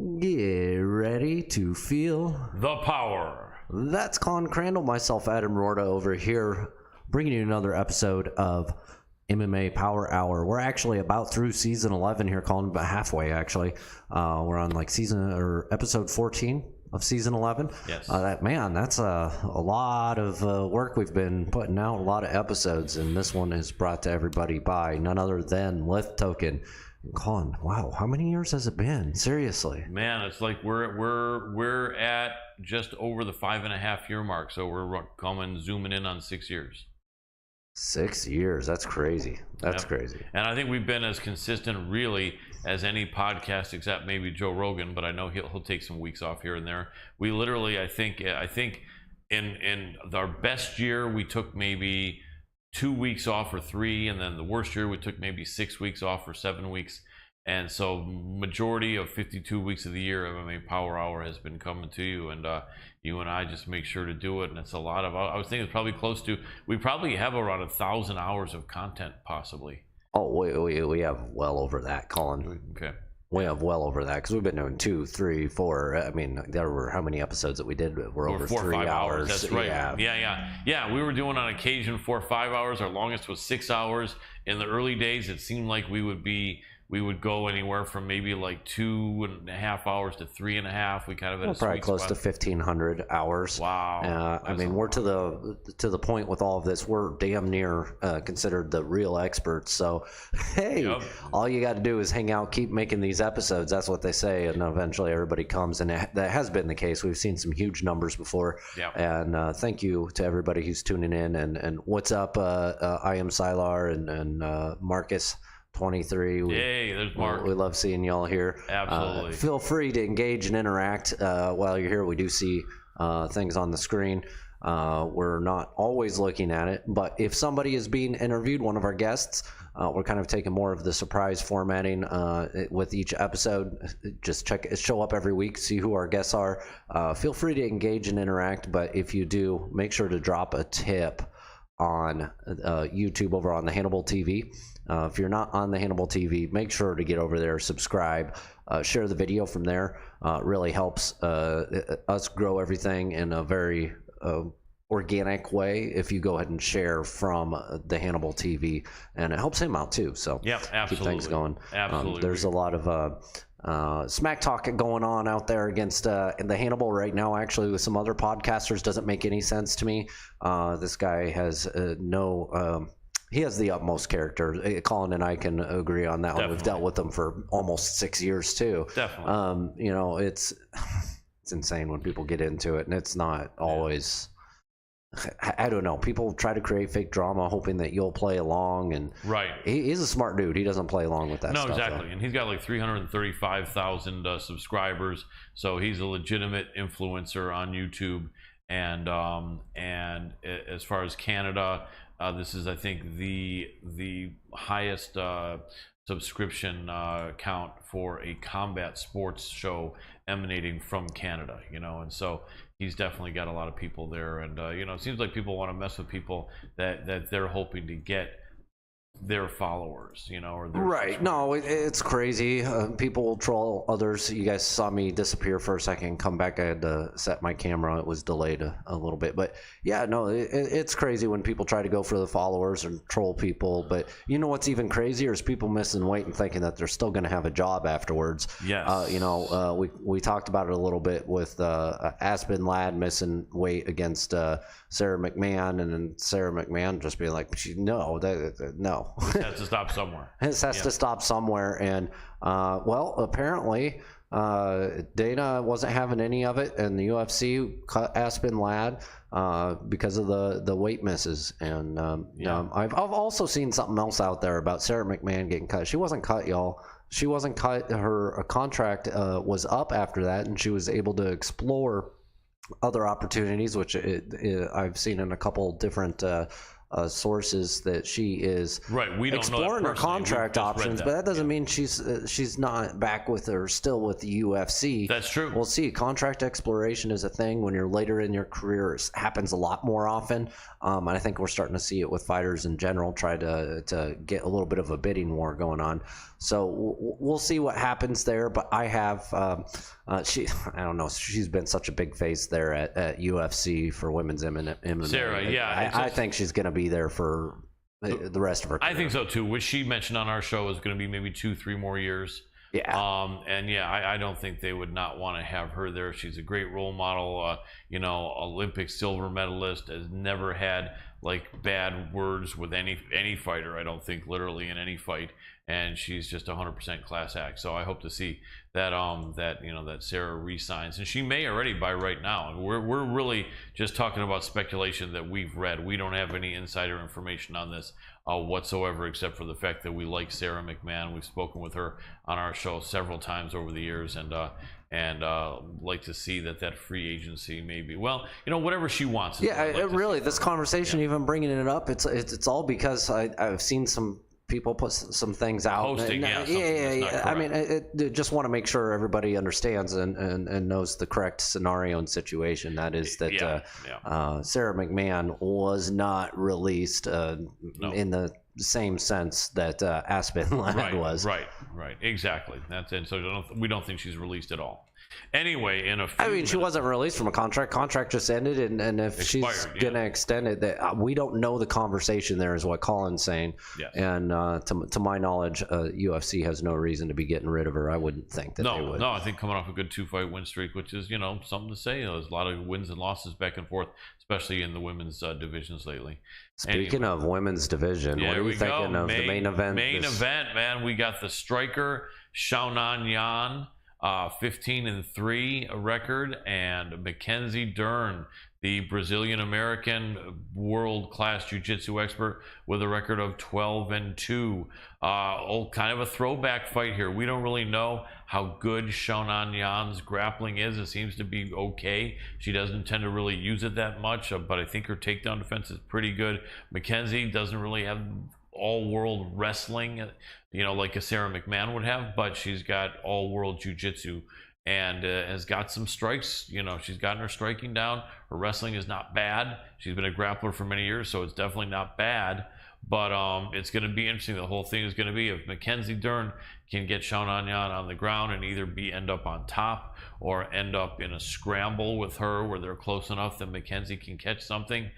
Get ready to feel the power. That's Colin, Crandall, myself, Adam Roorda over here, bringing you another episode of MMA Power Hour. We're actually about through season 11 here, Colin, about halfway actually. We're on like episode 14 of season 11. Yes. That's a lot of work we've been putting out, a lot of episodes, and this one is brought to everybody by none other than Lift Token. Colin, wow, how many years has it been? Seriously, man, it's like we're at just over the 5.5 year mark, so we're zooming in on 6 years. 6 years, that's crazy. That's crazy. And I think we've been as consistent really as any podcast, except maybe Joe Rogan, but I know he'll take some weeks off here and there. We literally, I think in our best year we took maybe 2 weeks off or 3, and then the worst year we took maybe 6 weeks off or 7 weeks. And so majority of 52 weeks of the year, MMA Power Hour has been coming to you, and you and I just make sure to do it. And it's a lot of, I was thinking it's probably close to, we probably have around 1,000 hours of content possibly. Oh, we have well over that, Colin. Okay. We have well over that because we've been doing 2, 3, 4. I mean, there were how many episodes that we did? We're over 4 or 5 hours. That's right. Yeah. Yeah. We were doing on occasion 4 or 5 hours. Our longest was 6 hours. In the early days, it seemed like we would go anywhere from maybe like 2.5 hours to 3.5. We kind of had probably close to 1,500 hours. Wow. I mean, we're to the point with all of this. We're damn near considered the real experts. So, hey, all you got to do is hang out, keep making these episodes. That's what they say, and eventually everybody comes. And that has been the case. We've seen some huge numbers before. Yeah. And thank you to everybody who's tuning in. And what's up? I am Sylar and Marcus. 23. Yay, there's Mark. We love seeing y'all here. Absolutely. Feel free to engage and interact while you're here. We do see things on the screen. We're not always looking at it, but if somebody is being interviewed, one of our guests, we're kind of taking more of the surprise formatting with each episode. Just show up every week, see who our guests are. Feel free to engage and interact, but if you do, make sure to drop a tip on YouTube over on the Hannibal TV. If you're not on the Hannibal TV, make sure to get over there, subscribe, share the video from there. It really helps us grow everything in a very organic way if you go ahead and share from the Hannibal TV, and it helps him out too. So yeah, absolutely. Keep things going. Absolutely. There's a lot of smack talk going on out there against the Hannibal right now, actually, with some other podcasters. Doesn't make any sense to me. This guy has he has the utmost character. Colin and I can agree on that. One. We've dealt with him for almost 6 years too. Definitely. It's insane when people get into it, and it's not always. I don't know. People try to create fake drama, hoping that you'll play along, and right. He's a smart dude. He doesn't play along with that. No, stuff, exactly. though. And he's got like 335,000 subscribers, so he's a legitimate influencer on YouTube. And as far as Canada, this is, I think, the highest subscription count for a combat sports show emanating from Canada, and so he's definitely got a lot of people there. And it seems like people want to mess with people that they're hoping to get their followers, or their right. No, it's crazy. People will troll others. You guys saw me disappear for a second, come back. I had to set my camera. It was delayed a little bit, but yeah, no, it's crazy when people try to go for the followers and troll people. But you know what's even crazier is people missing weight and thinking that they're still going to have a job afterwards. Yes. We talked about it a little bit with Aspen Ladd missing weight against Sarah McMahon, and then Sarah McMahon just being like, no. It has to stop somewhere. This has to stop somewhere. And apparently Dana wasn't having any of it, and the UFC cut Aspen Ladd because of the weight misses. And I've also seen something else out there about Sarah McMahon getting cut. She wasn't cut, y'all. She wasn't cut. Her contract was up after that, and she was able to explore other opportunities, which I've seen in a couple different sources that she is right. We don't exploring know her contract options, but that doesn't yeah. mean she's not back with or still with the UFC. That's true. We'll see. Contract exploration is a thing when you're later in your career. It happens a lot more often. And I think we're starting to see it with fighters in general, try to get a little bit of a bidding war going on. So we'll see what happens there. But I have, I don't know, she's been such a big face there at UFC for women's MMA. Sarah, yeah. I think she's going to be there for the rest of her career. I think so too. What she mentioned on our show is going to be maybe 2-3 more years. Yeah. And yeah, I don't think they would not want to have her there. She's a great role model. Olympic silver medalist, has never had like bad words with any fighter. I don't think, literally in any fight. And she's just 100% class act. So I hope to see that that Sarah re-signs, and she may already by right now. We're really just talking about speculation that we've read. We don't have any insider information on this whatsoever, except for the fact that we like Sarah McMahon. We've spoken with her on our show several times over the years, and like to see that free agency maybe, whatever she wants. Yeah, really, this conversation, even bringing it up, it's all because I've seen some people put some things out. Posting, yeah. I mean, just want to make sure everybody understands and knows the correct scenario and situation. That is that Sarah McMahon was not released in the same sense that Aspen Ladd was. Right, exactly. That's it. So we don't think she's released at all. Anyway, she wasn't released from a contract. Contract just ended, and if she's gonna extend it, we don't know the conversation there, is what Colin's saying. Yes. And to my knowledge, UFC has no reason to be getting rid of her. I wouldn't think that they would. No, I think coming off a good 2-fight win streak, which is something to say. There's a lot of wins and losses back and forth, especially in the women's divisions lately. Speaking of women's division, what are you thinking of the main event? Main event, man. We got the striker Xiaonan Yan. 15-3 record, and Mackenzie Dern, the Brazilian-American world-class jiu-jitsu expert, with a record of 12-2. Kind of a throwback fight here. We don't really know how good Xiaonan Yan's grappling is. It seems to be okay. She doesn't tend to really use it that much, but I think her takedown defense is pretty good. Mackenzie doesn't really have all-world wrestling, like a Sarah McMahon would have, but she's got all-world jiu-jitsu and has got some strikes. She's gotten her striking down. Her wrestling is not bad. She's been a grappler for many years, so it's definitely not bad. But it's going to be interesting. The whole thing is going to be if Mackenzie Dern can get Xiaonan Yan on the ground and either end up on top or end up in a scramble with her where they're close enough that Mackenzie can catch something.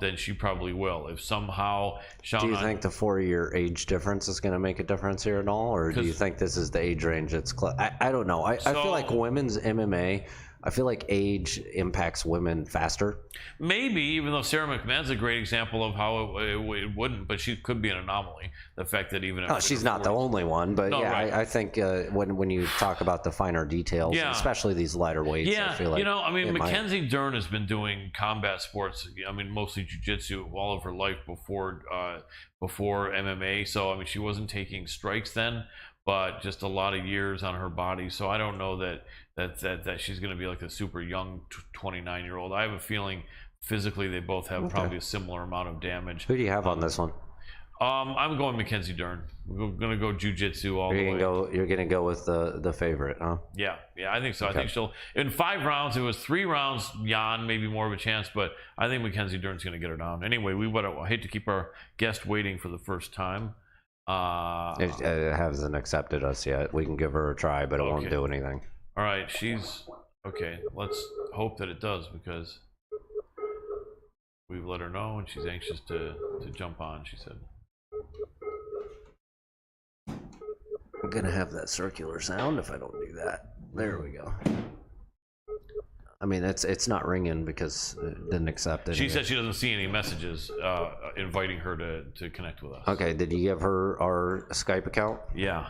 Then she probably will. If somehow do you think the 4-year age difference is going to make a difference here at all, or do you think this is the age range that's I don't know. I feel like women's MMA, I feel like age impacts women faster. Maybe, even though Sarah McMahon's a great example of how it wouldn't, but she could be an anomaly. The fact that even she's not the only one, but I think when you talk about the finer details, especially these lighter weights, I feel like Mackenzie Dern has been doing combat sports. Mostly jiu-jitsu all of her life before MMA. So she wasn't taking strikes then, but just a lot of years on her body. So I don't know that she's going to be like a super young 29-year-old. I have a feeling physically they both have probably a similar amount of damage. Who do you have on this one? I'm going Mackenzie Dern. We're going to go jiu-jitsu all the way. You're going to go with the favorite, huh? Yeah, I think so. Okay. I think she'll, in 5 rounds, it was 3 rounds, Jan, maybe more of a chance, but I think Mackenzie Dern's going to get her down. Anyway, I hate to keep our guest waiting for the first time. It hasn't accepted us yet. We can give her a try, but it won't do anything. All right, she's okay. Let's hope that it does, because we've let her know and she's anxious to jump on, she said. I'm gonna have that circular sound if I don't do that. There we go. It's not ringing because it didn't accept it. She said she doesn't see any messages inviting her to connect with us. Okay, did you give her our Skype account? Yeah.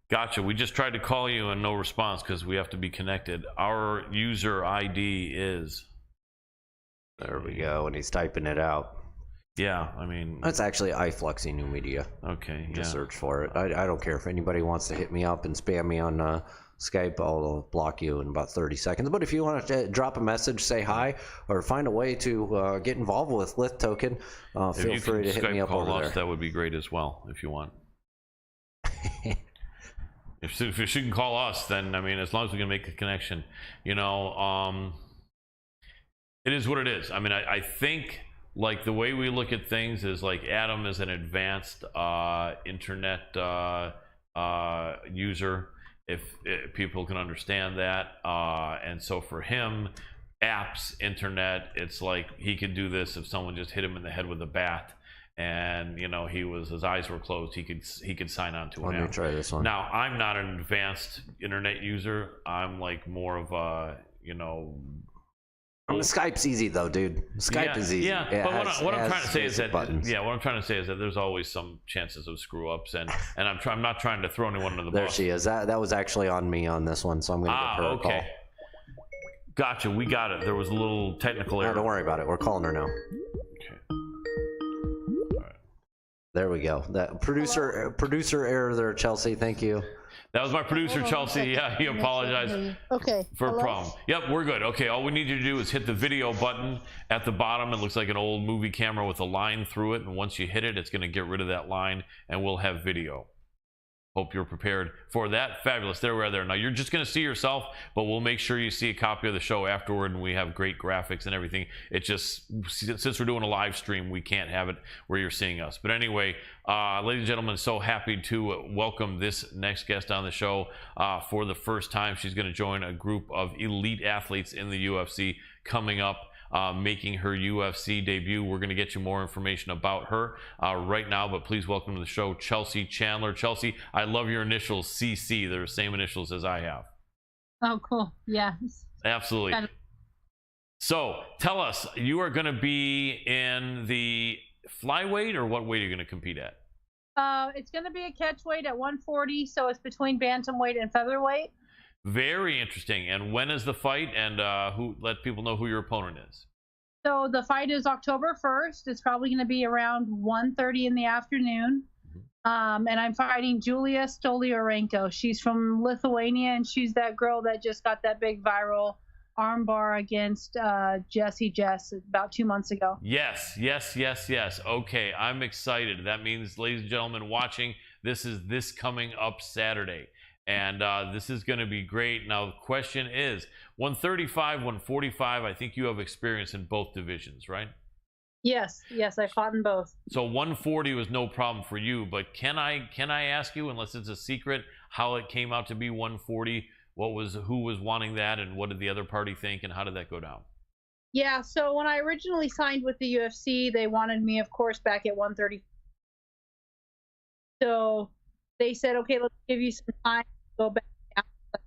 Gotcha. We just tried to call you and no response because we have to be connected. Our user ID is... There we go, and he's typing it out. Yeah, That's actually iFlexi New Media. Okay, Just search for it. I don't care if anybody wants to hit me up and spam me on Skype, I'll block you in about 30 seconds. But if you want to drop a message, say hi, or find a way to get involved with Lith Token, feel free to hit me up over there. That would be great as well, if you want. If you can call us, then, I mean, as long as we can make a connection, you know, it is what it is. I mean, I think, like, the way we look at things is, like, Adam is an advanced internet user, if people can understand that, and so for him, apps, internet, it's like he could do this if someone just hit him in the head with a bat, and, you know, his eyes were closed, he could sign on to an app. Let me try this one. Now, I'm not an advanced internet user. I'm like more of a, you know, Skype's easy though, dude. Skype is easy. Yeah, but what I'm trying to say is that what I'm trying to say is that there's always some chances of screw ups, and I'm not trying to throw anyone under the bus. There she is. That was actually on me on this one, so I'm going to give her a call. Gotcha. We got it. There was a little technical error. No, don't worry about it. We're calling her now. Okay. All right. There we go. That producer error there, Chelsea. Thank you. That was my producer, Chelsea. Yeah, he apologized for a problem. Yep, we're good. Okay, all we need you to do is hit the video button at the bottom. It looks like an old movie camera with a line through it, and once you hit it, it's going to get rid of that line, and we'll have video. Hope you're prepared for that. Fabulous. There we are there. Now, you're just going to see yourself, but we'll make sure you see a copy of the show afterward, and we have great graphics and everything. It just, since we're doing a live stream, we can't have it where you're seeing us. But anyway, ladies and gentlemen, so happy to welcome this next guest on the show for the first time. She's going to join a group of elite athletes in the UFC coming up. Making her UFC debut. We're going to get you more information about her right now, but please welcome to the show Chelsea Chandler. Chelsea, I love your initials, CC. They're the same initials as I have. Oh, cool. Yeah. Absolutely. So tell us, you are going to be in the flyweight, or what weight are you going to compete at? It's going to be a catch weight at 140, so it's between bantamweight and featherweight. Very interesting. And when is the fight? And let people know who your opponent is. So the fight is October 1st. It's probably going to be around 1:30 in the afternoon. And I'm fighting Julia Stolyarenko. She's from Lithuania, and she's that girl that just got that big viral armbar against Jessie Jess about 2 months ago. Yes. Okay, I'm excited. That means, ladies and gentlemen watching, this is this coming up Saturday. And this is going to be great. Now, the question is, 135, 145, I think you have experience in both divisions, right? Yes, I fought in both. So 140 was no problem for you, but can I ask you, unless it's a secret, how it came out to be 140? Who was wanting that, and what did the other party think, and how did that go down? Yeah, so when I originally signed with the UFC, they wanted me, of course, back at 130. So they said, okay, let's give you some time to go back down to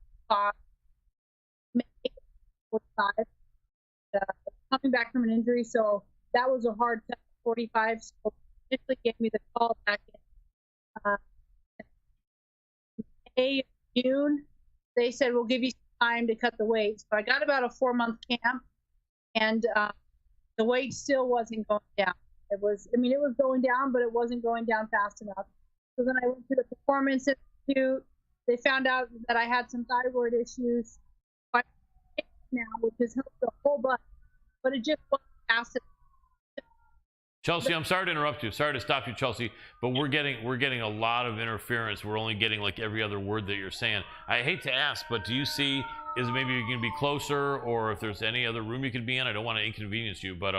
45. Coming back from an injury, so that was a hard cut, 45. So initially gave me the call back in May, June. They said, we'll give you some time to cut the weight. So I got about a 4-month camp, and the weight still wasn't going down. It was going down, but it wasn't going down fast enough. So then I went to the Performance Institute. They found out that I had some thyroid issues now, which has helped a whole bunch, but it just wasn't fast enough. Chelsea, I'm sorry to interrupt you. Sorry to stop you, Chelsea, but we're getting a lot of interference. We're only getting like every other word that you're saying. I hate to ask, but do you see, is maybe you can be closer, or if there's any other room you could be in? I don't want to inconvenience you, but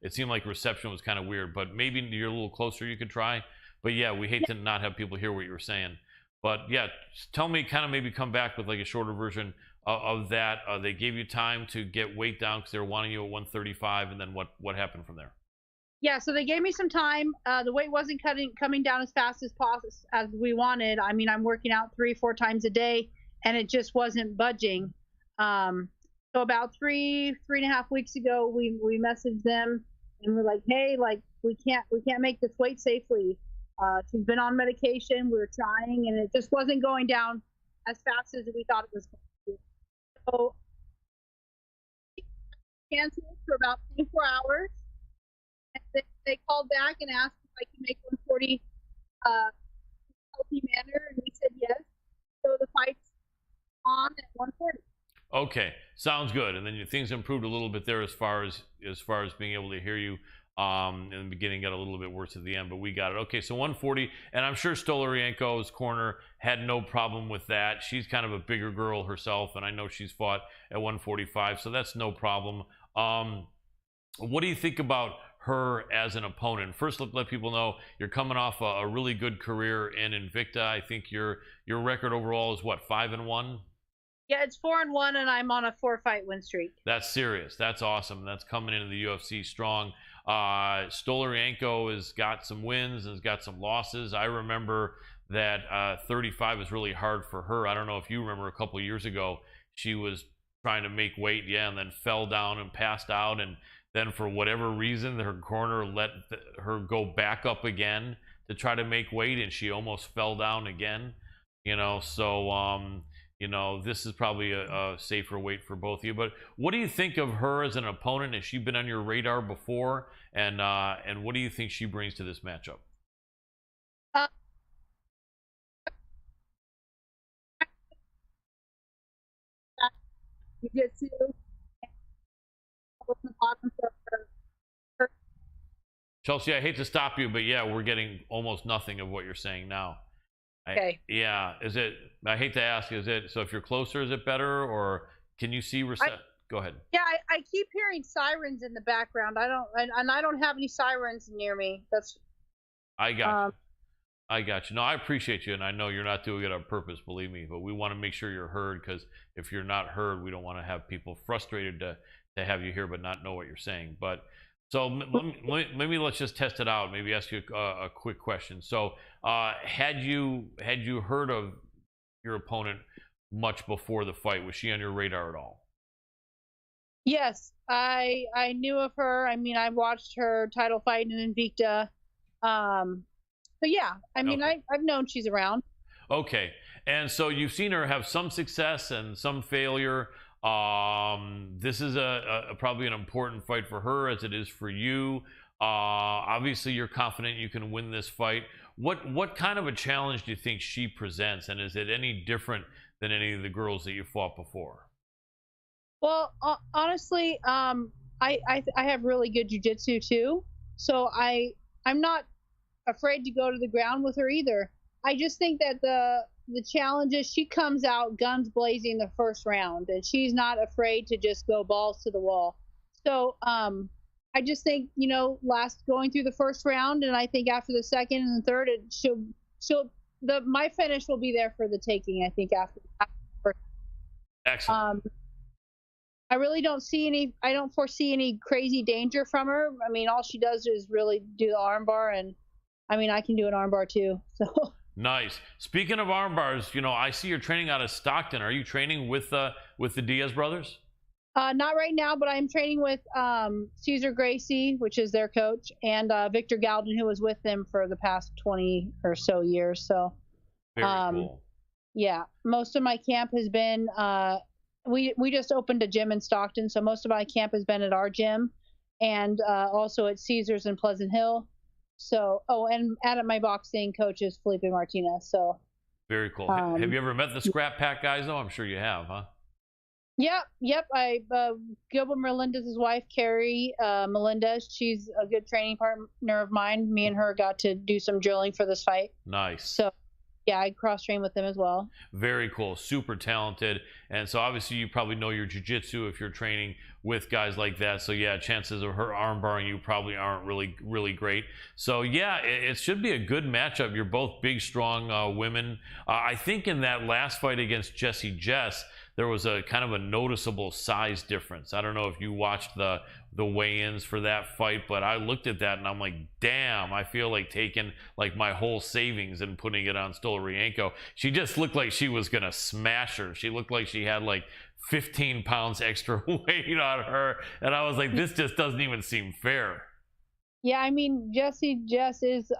it seemed like reception was kind of weird, but maybe you're a little closer you could try. But yeah, we hate to not have people hear what you were saying. But yeah, tell me, kind of maybe come back with like a shorter version of that. They gave you time to get weight down because they were wanting you at 135, and then what happened from there? Yeah, so they gave me some time. The weight wasn't coming down as fast as we wanted. I mean, I'm working out 3-4 times a day, and it just wasn't budging. So about 3.5 weeks ago, we messaged them, and we're like, hey, like we can't make this weight safely. She's been on medication. We were trying, and it just wasn't going down as fast as we thought it was going to. So canceled for about 24 hours. And they called back and asked if I could make 140 healthy manner, and we said yes. So the fight's on at 140. Okay, sounds good. And then things improved a little bit there as far as being able to hear you. In the beginning, got a little bit worse at the end, but we got it. Okay, so 140, and I'm sure Stolarienko's corner had no problem with that. She's kind of a bigger girl herself, and I know she's fought at 145, so that's no problem. What do you think about her as an opponent? First, let people know you're coming off a really good career in Invicta. I think your record overall is what, 5-1? Yeah, it's 4-1, and I'm on a 4-fight win streak. That's serious. That's awesome. That's coming into the UFC strong. Stolarienko has got some wins and has got some losses. I remember that 35 was really hard for her. I don't know if you remember a couple of years ago, she was trying to make weight, and then fell down and passed out, and then for whatever reason, her corner let her go back up again to try to make weight, and she almost fell down again. So this is probably a safer weight for both of you. But what do you think of her as an opponent? Has she been on your radar before? And what do you think she brings to this matchup? Jiu-jitsu. Chelsea, I hate to stop you, but yeah, we're getting almost nothing of what you're saying now. Okay. Is it? I hate to ask. Is it? So if you're closer, is it better, or can you see? Go ahead. Yeah, I keep hearing sirens in the background. I don't have any sirens near me. I got you. I got you. No, I appreciate you, and I know you're not doing it on purpose, believe me. But we want to make sure you're heard, because if you're not heard, we don't want to have people frustrated to have you here but not know what you're saying. But so maybe let's just test it out. Maybe ask you a quick question. So had you heard of your opponent much before the fight? Was she on your radar at all? Yes, I knew of her. I mean, I watched her title fight in Invicta. But yeah, I mean, okay. I've known she's around. Okay, and so you've seen her have some success and some failure. This is probably an important fight for her, as it is for you. Obviously, you're confident you can win this fight. What kind of a challenge do you think she presents, and is it any different than any of the girls that you fought before? Well, honestly, I have really good jiu-jitsu too, so I'm not afraid to go to the ground with her either. I just think that the challenge is she comes out guns blazing the first round, and she's not afraid to just go balls to the wall. So I just think, going through the first round, and I think after the second and the third, my finish will be there for the taking. I think after. Excellent. I really don't foresee any crazy danger from her. I mean, all she does is really do the armbar, and I mean, I can do an armbar too. So nice. Speaking of armbars, I see you're training out of Stockton. Are you training with the Diaz brothers? Not right now, but I'm training with Cesar Gracie, which is their coach, and Victor Galden, who was with them for the past 20 or so years. So very cool. Yeah, most of my camp has been we just opened a gym in Stockton, so most of my camp has been at our gym, and also at Caesar's in Pleasant Hill. So, and at my boxing coach is Felipe Martinez. So very cool. Have you ever met the Scrap Pack guys though? I'm sure you have, huh? Yep. Gilbert Melendez's wife, Carrie Melendez, she's a good training partner of mine. Me and her got to do some drilling for this fight. Nice. So yeah, I cross-train with them as well. Very cool. Super talented. And so obviously you probably know your jiu-jitsu if you're training with guys like that. So yeah, chances of her arm barring you probably aren't really great. So yeah, it should be a good matchup. You're both big, strong women. I think in that last fight against Jessie Jess, there was a kind of a noticeable size difference. I don't know if you watched the weigh-ins for that fight, but I looked at that and I'm like, damn, I feel like taking like my whole savings and putting it on Stolarienko. She just looked like she was gonna smash her. She looked like she had like 15 pounds extra weight on her, and I was like, this just doesn't even seem fair. Yeah, I mean, Jessie Jess is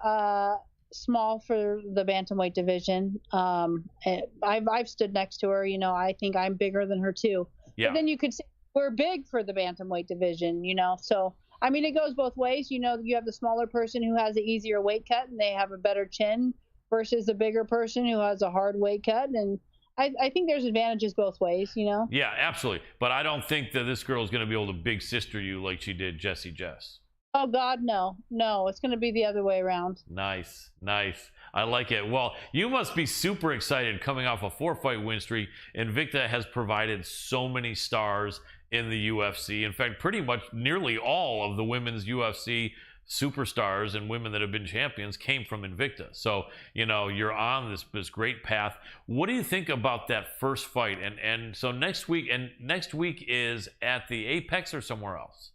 small for the bantamweight division. I've stood next to her. I think I'm bigger than her too. Yeah. But then you could say we're big for the bantamweight division. So I mean, it goes both ways. You have the smaller person who has an easier weight cut and they have a better chin versus the bigger person who has a hard weight cut. And I think there's advantages both ways, you know? Yeah, absolutely. But I don't think that this girl is going to be able to big sister you like she did Jessie Jess. Oh God, no. No, it's going to be the other way around. Nice, nice. I like it. Well, you must be super excited coming off a 4-fight win streak. Invicta has provided so many stars in the UFC. In fact, pretty much nearly all of the women's UFC superstars and women that have been champions came from Invicta. So, you know, you're on this great path. What do you think about that first fight? And so next week is at the Apex or somewhere else?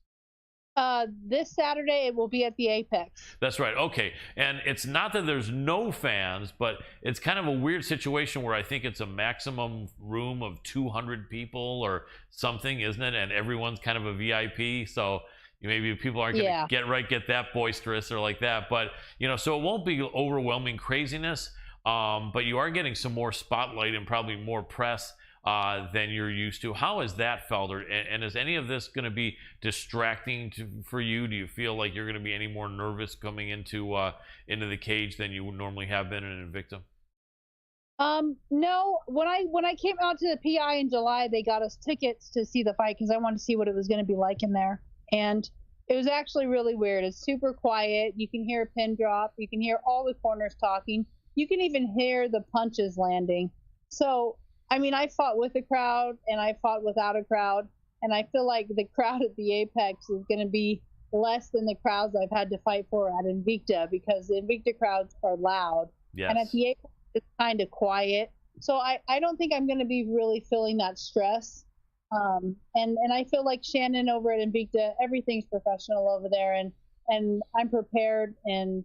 This Saturday it will be at the Apex. That's right. Okay. And it's not that there's no fans, but it's kind of a weird situation where I think it's a maximum room of 200 people or something, isn't it? And everyone's kind of a VIP. So maybe people aren't going to get that boisterous or like that. But, you know, so it won't be overwhelming craziness. But you are getting some more spotlight and probably more press than you're used to. How has that felt? And is any of this going to be distracting for you? Do you feel like you're going to be any more nervous coming into the cage than you would normally have been in Invicta? No. When I came out to the PI in July, they got us tickets to see the fight because I wanted to see what it was going to be like in there. And it was actually really weird. It's super quiet. You can hear a pin drop. You can hear all the corners talking. You can even hear the punches landing. So, I mean, I fought with a crowd and I fought without a crowd. And I feel like the crowd at the Apex is going to be less than the crowds I've had to fight for at Invicta because the Invicta crowds are loud. Yes. And at the Apex, it's kind of quiet. So I don't think I'm going to be really feeling that stress. And I feel like Shannon over at Invicta, everything's professional over there, and I'm prepared and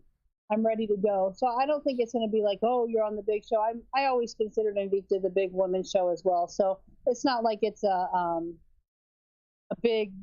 I'm ready to go. So I don't think it's going to be like, oh, you're on the big show. I always considered Invicta the big women's show as well. So it's not like it's a big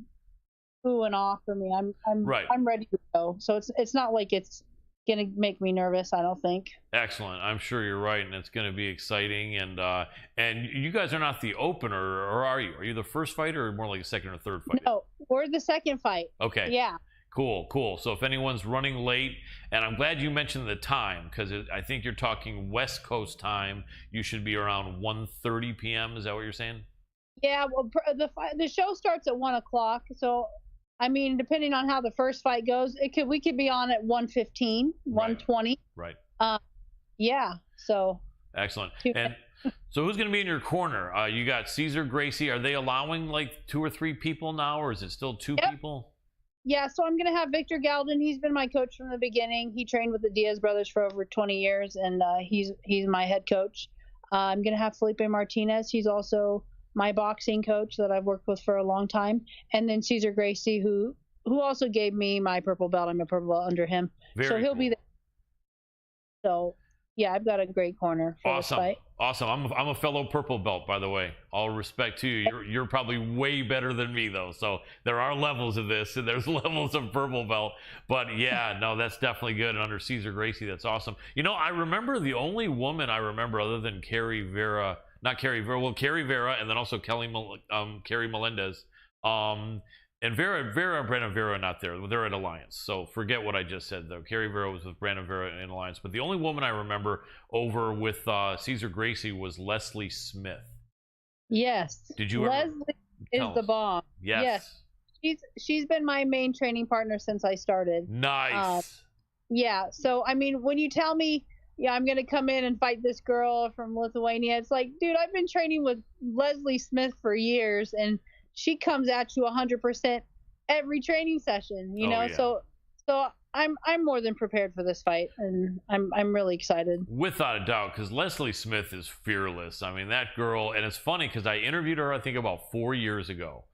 ooh and ah for me. I'm ready to go. So it's not like it's going to make me nervous, I don't think. Excellent. I'm sure you're right, and it's going to be exciting. And you guys are not the opener, or are you? Are you the first fighter, or more like a second or third fight? No, we're the second fight. Okay. Yeah. Cool. So if anyone's running late, and I'm glad you mentioned the time, because I think you're talking West Coast time. You should be around 1:30 p.m. Is that what you're saying? Yeah. Well, the show starts at 1 o'clock, so. I mean, depending on how the first fight goes, we could be on at 1:15, 1:20. Right. Yeah. So. Excellent. And so, who's going to be in your corner? You got Cesar Gracie. Are they allowing like 2 or 3 people now, or is it still 2 people? Yeah. So I'm going to have Victor Galden. He's been my coach from the beginning. He trained with the Diaz brothers for over 20 years, and he's my head coach. I'm going to have Felipe Martinez. He's also my boxing coach that I've worked with for a long time, and then Cesar Gracie, who also gave me my purple belt. I'm a purple belt under him, so he'll be there. So yeah, I've got a great corner for this fight. Awesome. I'm a fellow purple belt, by the way. All respect to you. You're probably way better than me though. So there are levels of this, and there's levels of purple belt. But yeah, no, that's definitely good. And under Cesar Gracie, that's awesome. You know, I remember the only woman I remember other than Carrie Vera. Not Carrie Vera, well, Carrie Vera, and then also Carrie Melendez. And Brandon Vera are not there. They're at Alliance. So forget what I just said, though. Carrie Vera was with Brandon Vera in Alliance. But the only woman I remember over with Cesar Gracie was Leslie Smith. Yes. Did you Leslie is the bomb. Yes. She's been my main training partner since I started. Nice. Yeah. So, I mean, when you tell me, yeah, I'm going to come in and fight this girl from Lithuania. It's like, dude, I've been training with Leslie Smith for years, and she comes at you 100% every training session, you know? Yeah. So I'm more than prepared for this fight, and I'm really excited. Without a doubt, because Leslie Smith is fearless. I mean, that girl, and it's funny because I interviewed her, I think about 4 years ago,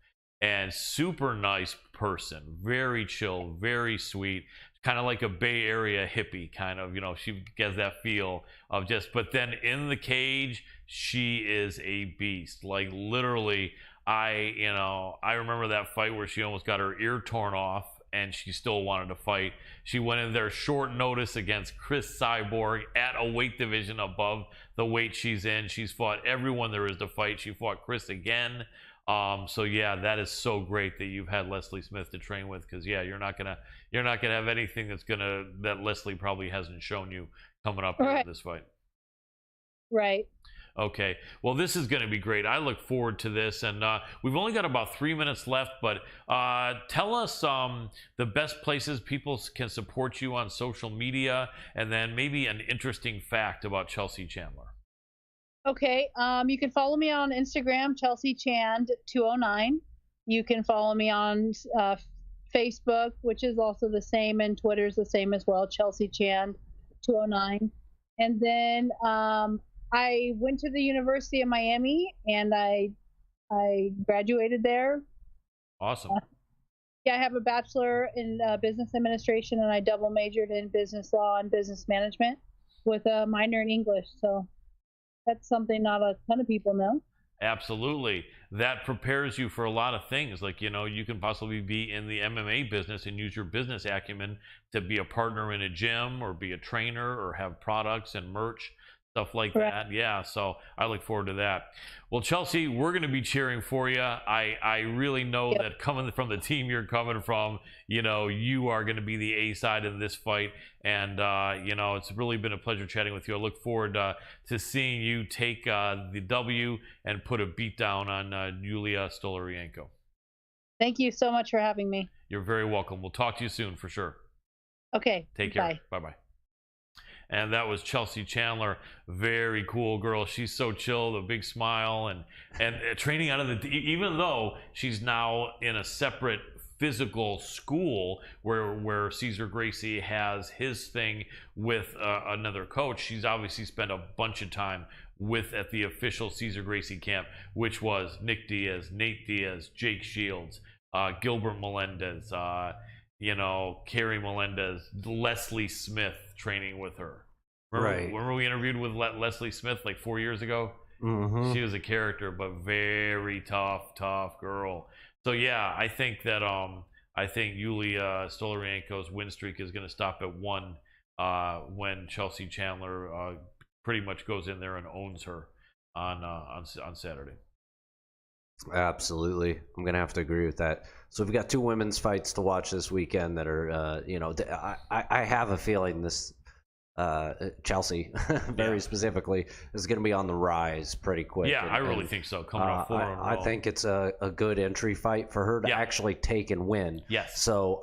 and super nice person, very chill, very sweet. Kind of like a Bay Area hippie, kind of, you know, she gets that feel of just, but then in the cage, she is a beast. Like literally, I remember that fight where she almost got her ear torn off and she still wanted to fight. She went in there short notice against Chris Cyborg at a weight division above the weight she's in. She's fought everyone there is to fight. She fought Chris again. So yeah, that is so great that you've had Leslie Smith to train with, because yeah, you're not gonna have anything that Leslie probably hasn't shown you coming up in this fight. Right. Okay. Well, this is going to be great. I look forward to this. And we've only got about 3 minutes left, but tell us the best places people can support you on social media, and then maybe an interesting fact about Chelsea Chandler. Okay. You can follow me on Instagram, Chelsea Chand 209. You can follow me on Facebook, which is also the same, and Twitter's the same as well, Chelsea Chand 209. And then I went to the University of Miami, and I graduated there. Awesome. Yeah, I have a bachelor in business administration, and I double majored in business law and business management with a minor in English. So that's something not a ton of people know. Absolutely. That prepares you for a lot of things. Like, you know, you can possibly be in the MMA business and use your business acumen to be a partner in a gym, or be a trainer, or have products and merch, stuff like that. Yeah, so I look forward to that. Well, Chelsea, we're going to be cheering for you. I really know that coming from the team you're coming from, you know, you are going to be the A side in this fight. And, you know, it's really been a pleasure chatting with you. I look forward to seeing you take the W and put a beat down on Yulia Stoliarenko. Thank you so much for having me. You're very welcome. We'll talk to you soon for sure. Okay. Take care. Bye-bye. And that was Chelsea Chandler. Very cool girl. She's so chill, a big smile, and training out of the, even though she's now in a separate physical school where Cesar Gracie has his thing with another coach, she's obviously spent a bunch of time at the official Cesar Gracie camp, which was Nick Diaz, Nate Diaz, Jake Shields, Gilbert Melendez, you know, Carrie Melendez, Leslie Smith training with her. Remember we interviewed with Leslie Smith like 4 years ago? Mm-hmm. She was a character, but very tough girl. So yeah, I think that Yulia Stoliarenko's win streak is going to stop at 1 when Chelsea Chandler pretty much goes in there and owns her on Saturday. Absolutely. I'm going to have to agree with that. So we've got 2 women's fights to watch this weekend that are, you know, I have a feeling this Chelsea, very specifically, is going to be on the rise pretty quick. Yeah, I really think so. Coming off 4 in a row. I think it's a good entry fight for her to actually take and win. Yes. So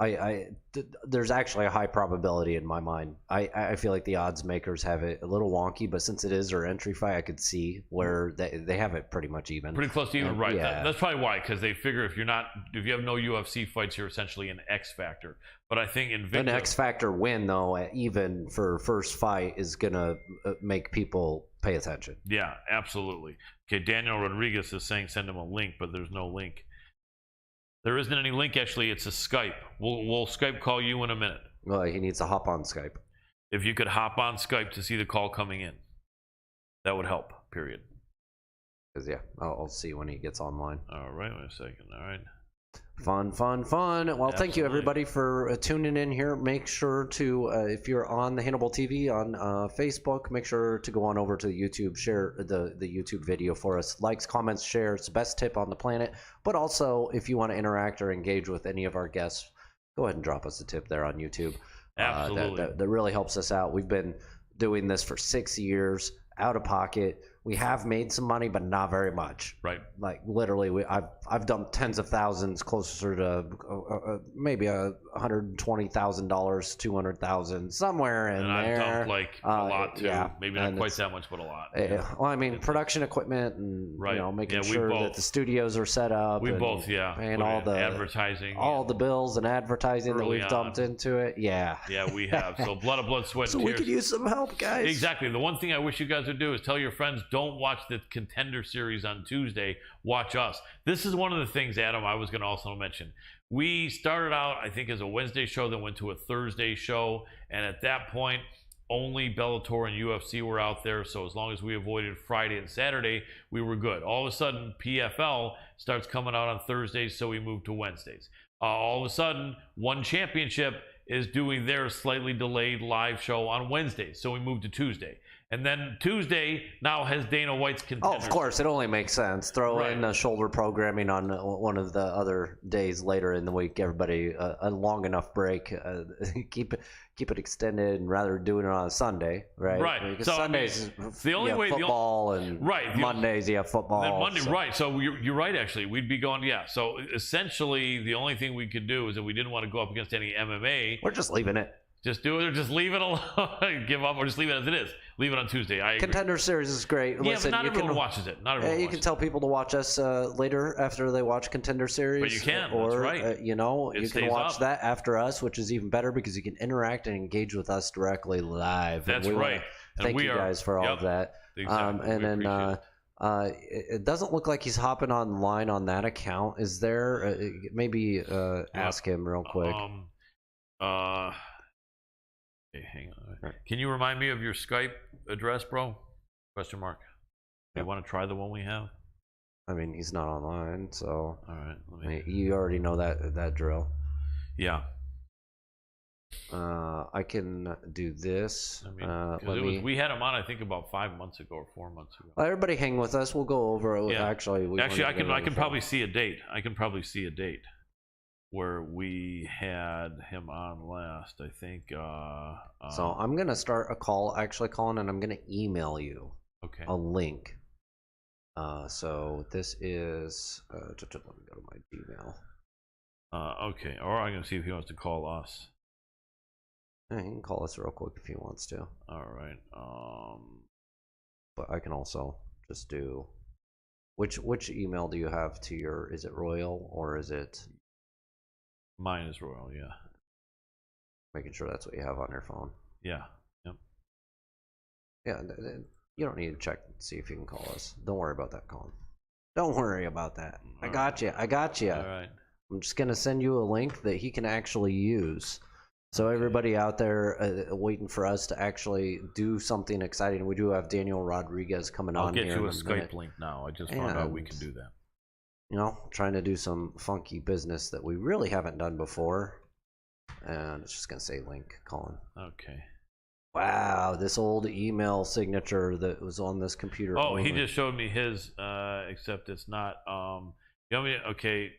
there's actually a high probability in my mind. I feel like the odds makers have it a little wonky, but since it is her entry fight, I could see where they have it pretty much even. Pretty close to even, right. Yeah. That's probably why, because they figure if you have no UFC fights, you're essentially an X factor. But I think an X factor win, though, even for first fight, is going to make people pay attention. Yeah, absolutely. Okay, Daniel Rodriguez is saying send him a link, but there's no link. There isn't any link, actually. It's a Skype. We'll Skype call you in a minute. Well, he needs to hop on Skype. If you could hop on Skype to see the call coming in, that would help, period. Because, yeah, I'll see when he gets online. All right, wait a second. All right. Fun. Well, Absolutely. Thank you, everybody, for tuning in here. Make sure to, if you're on the HANNIBAL TV on Facebook, make sure to go on over to YouTube, share the YouTube video for us. Likes, comments, share. It's the best tip on the planet. But also, if you want to interact or engage with any of our guests, go ahead and drop us a tip there on YouTube. Absolutely. That really helps us out. We've been doing this for 6 years, out of pocket. We have made some money, but not very much. Right. Like literally, I've dumped tens of thousands, closer to maybe $120,000, $200,000, somewhere in there. And I've dumped like a lot too. Yeah, maybe not quite that much, but a lot. Well, I mean, production equipment and you know, making sure that the studios are set up. We both, and all the advertising, all the bills and advertising that we've dumped into it. Yeah, we have. So blood, sweat, and tears. We could use some help, guys. Exactly. The one thing I wish you guys would do is tell your friends, don't watch the Contender Series on Tuesday. Watch us. This is one of the things, Adam, I was going to also mention. We started out, I think, as a Wednesday show, then went to a Thursday show. And at that point, only Bellator and UFC were out there. So as long as we avoided Friday and Saturday, we were good. All of a sudden, PFL starts coming out on Thursdays, so we moved to Wednesdays. All of a sudden, One Championship is doing their slightly delayed live show on Wednesdays, so we moved to Tuesday. And then Tuesday now has Dana White's Oh, contenders. of course, it only makes sense. Throw Right. in shoulder programming on one of the other days later in the week. Everybody a long enough break. Keep it extended, and rather doing it on a Sunday, right? Right. Because So, I Sundays, the only you have way- the football, and Right. Mondays you have football. Then Monday, so- right? So you're right. Actually, we'd be going. Yeah. So essentially, the only thing we could do is if we didn't want to go up against any MMA, We're just leaving it. just do it or just leave it alone, give up, or just leave it as it is. Leave it on Tuesday. I agree. Contender Series is great. Yeah, Listen, but not you everyone can, watches it. Not everyone. you watches can tell people to watch us later after they watch Contender Series. But you can, or that's right. you It can stays watch up. that after us, which is even better because you can interact and engage with us directly live. And That's we wanna right. And Thank we you are- guys for all yep, of that. Exactly. And We then appreciate it. it doesn't look like he's hopping online on that account. Is there? Maybe ask him real quick. Okay, hang on. Right. Can you remind me of your Skype address, bro? Question mark. You Yep. want to try the one we have? I mean, he's not online, so All right. Let me. you already know that drill. Yeah. I can do this. I mean, 'cause Let me. we had him on, I think, about 5 months ago or 4 months ago. Everybody, hang with us. We'll go over. Yeah. Actually, I can probably see a date. I can probably see a date where we had him on last. I think. So I'm gonna start a call, actually, Colin, and I'm gonna email you Okay. a link. So this is. Let me go to my Gmail. Okay. Or I'm gonna see if he wants to call us. Yeah, he can call us real quick if he wants to. All right. But I can also just do. Which email do you have to your? Is it Royal or is it? Mine is Royal. Yeah. Making sure that's what you have on your phone. Yeah. Yep. Yeah, you don't need to check and see if you can call us. Don't worry about that, Colin. Don't worry about that. I got you. I got you. All right. I'm just gonna send you a link that he can actually use. So everybody out there waiting for us to actually do something exciting, we do have Daniel Rodriguez coming I'll on get here you in a a Skype minute. link now. I just found out we can do that. You know, trying to do some funky business that we really haven't done before. And it's just gonna say link, Colin. Okay. Wow, this old email signature that was on this computer. Oh, he only. just showed me his, except it's not. You know me? Okay,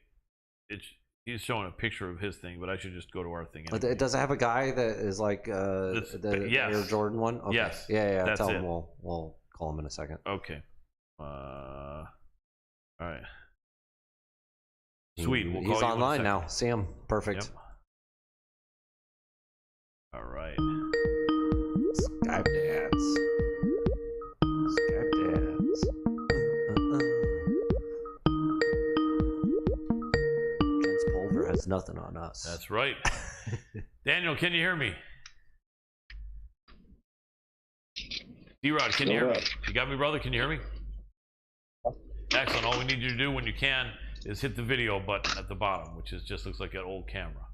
he's showing a picture of his thing, but I should just go to our thing. Anyway. Does it have a guy that is like the yes. Air Jordan one? Okay. Yes, Yeah. that's Tell it. him we'll call him in a second. Okay. All right. Sweet. We'll call He's you in a online second. now. See him. Perfect. Yep. All right. Skype dance. Skype dance. Jens Pulver has nothing on us. That's right. Daniel, can you hear me? D-Rod, can you hear me? You got me, brother? Can you hear me? Excellent. All we need you to do when you can is hit the video button at the bottom, which just looks like an old camera.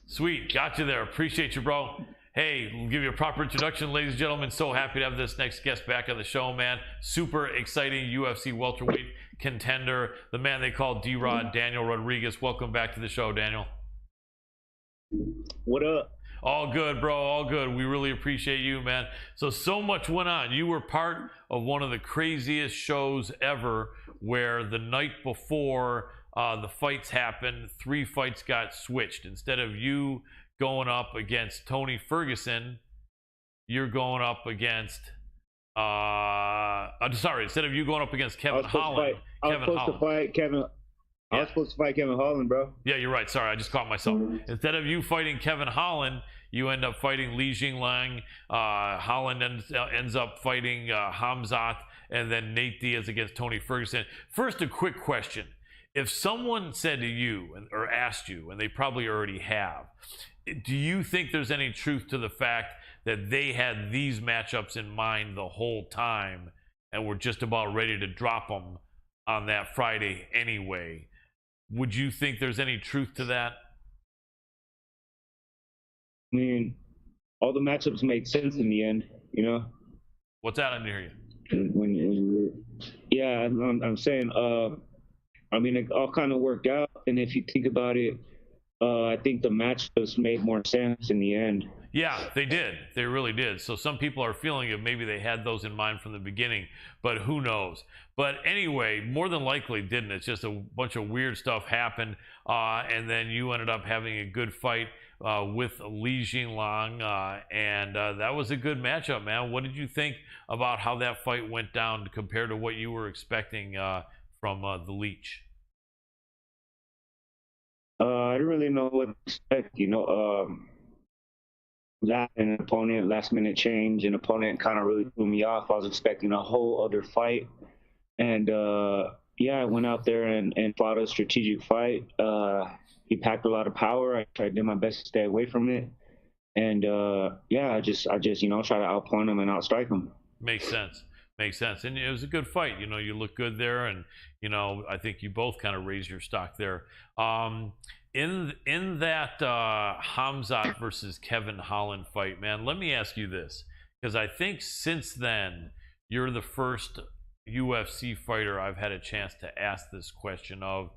Sweet. Got you there. Appreciate you, bro. Hey, we'll give you a proper introduction, ladies and gentlemen. So happy to have this next guest back on the show, man. Super exciting UFC welterweight contender, the man they call D-Rod, Daniel Rodriguez. Welcome back to the show, Daniel. What up? All good, bro. All good. We really appreciate you, man. So much went on. You were part of one of the craziest shows ever where the night before the fights happened, 3 fights got switched. Instead of you going up against Tony Ferguson, you're going up against instead of you going up against Kevin Holland. I was supposed to fight Kevin. I was supposed to fight Kevin Holland, bro. Yeah, you're right. Sorry, I just caught myself. Instead of you fighting Kevin Holland, you end up fighting Li Jingliang. Holland ends up fighting Hamzat, and then Nate Diaz against Tony Ferguson. First, a quick question. If someone said to you or asked you, and they probably already have, do you think there's any truth to the fact that they had these matchups in mind the whole time and were just about ready to drop them on that Friday anyway? Would you think there's any truth to that? I mean, all the matchups made sense in the end, you know. What's that? I didn't hear you. Yeah, I'm saying. I mean, it all kind of worked out, and if you think about it, I think the matchups made more sense in the end. Yeah, they did. They really did. So some people are feeling it. Maybe they had those in mind from the beginning, but who knows? But anyway, more than likely didn't. It's just a bunch of weird stuff happened. And then you ended up having a good fight with Li Jinglong. And that was a good matchup, man. What did you think about how that fight went down compared to what you were expecting from the Leech? I didn't really know what to expect, that an opponent, last minute change, an opponent kind of really threw me off. I was expecting a whole other fight. And I went out there and fought a strategic fight. He packed a lot of power. I tried to do my best to stay away from it. And I just try to outpoint him and outstrike him. Makes sense. Makes sense. And it was a good fight. You look good there, and I think you both kind of raised your stock there. In that Khamzat versus Kevin Holland fight, man, let me ask you this, because I think since then you're the first UFC fighter I've had a chance to ask this question of,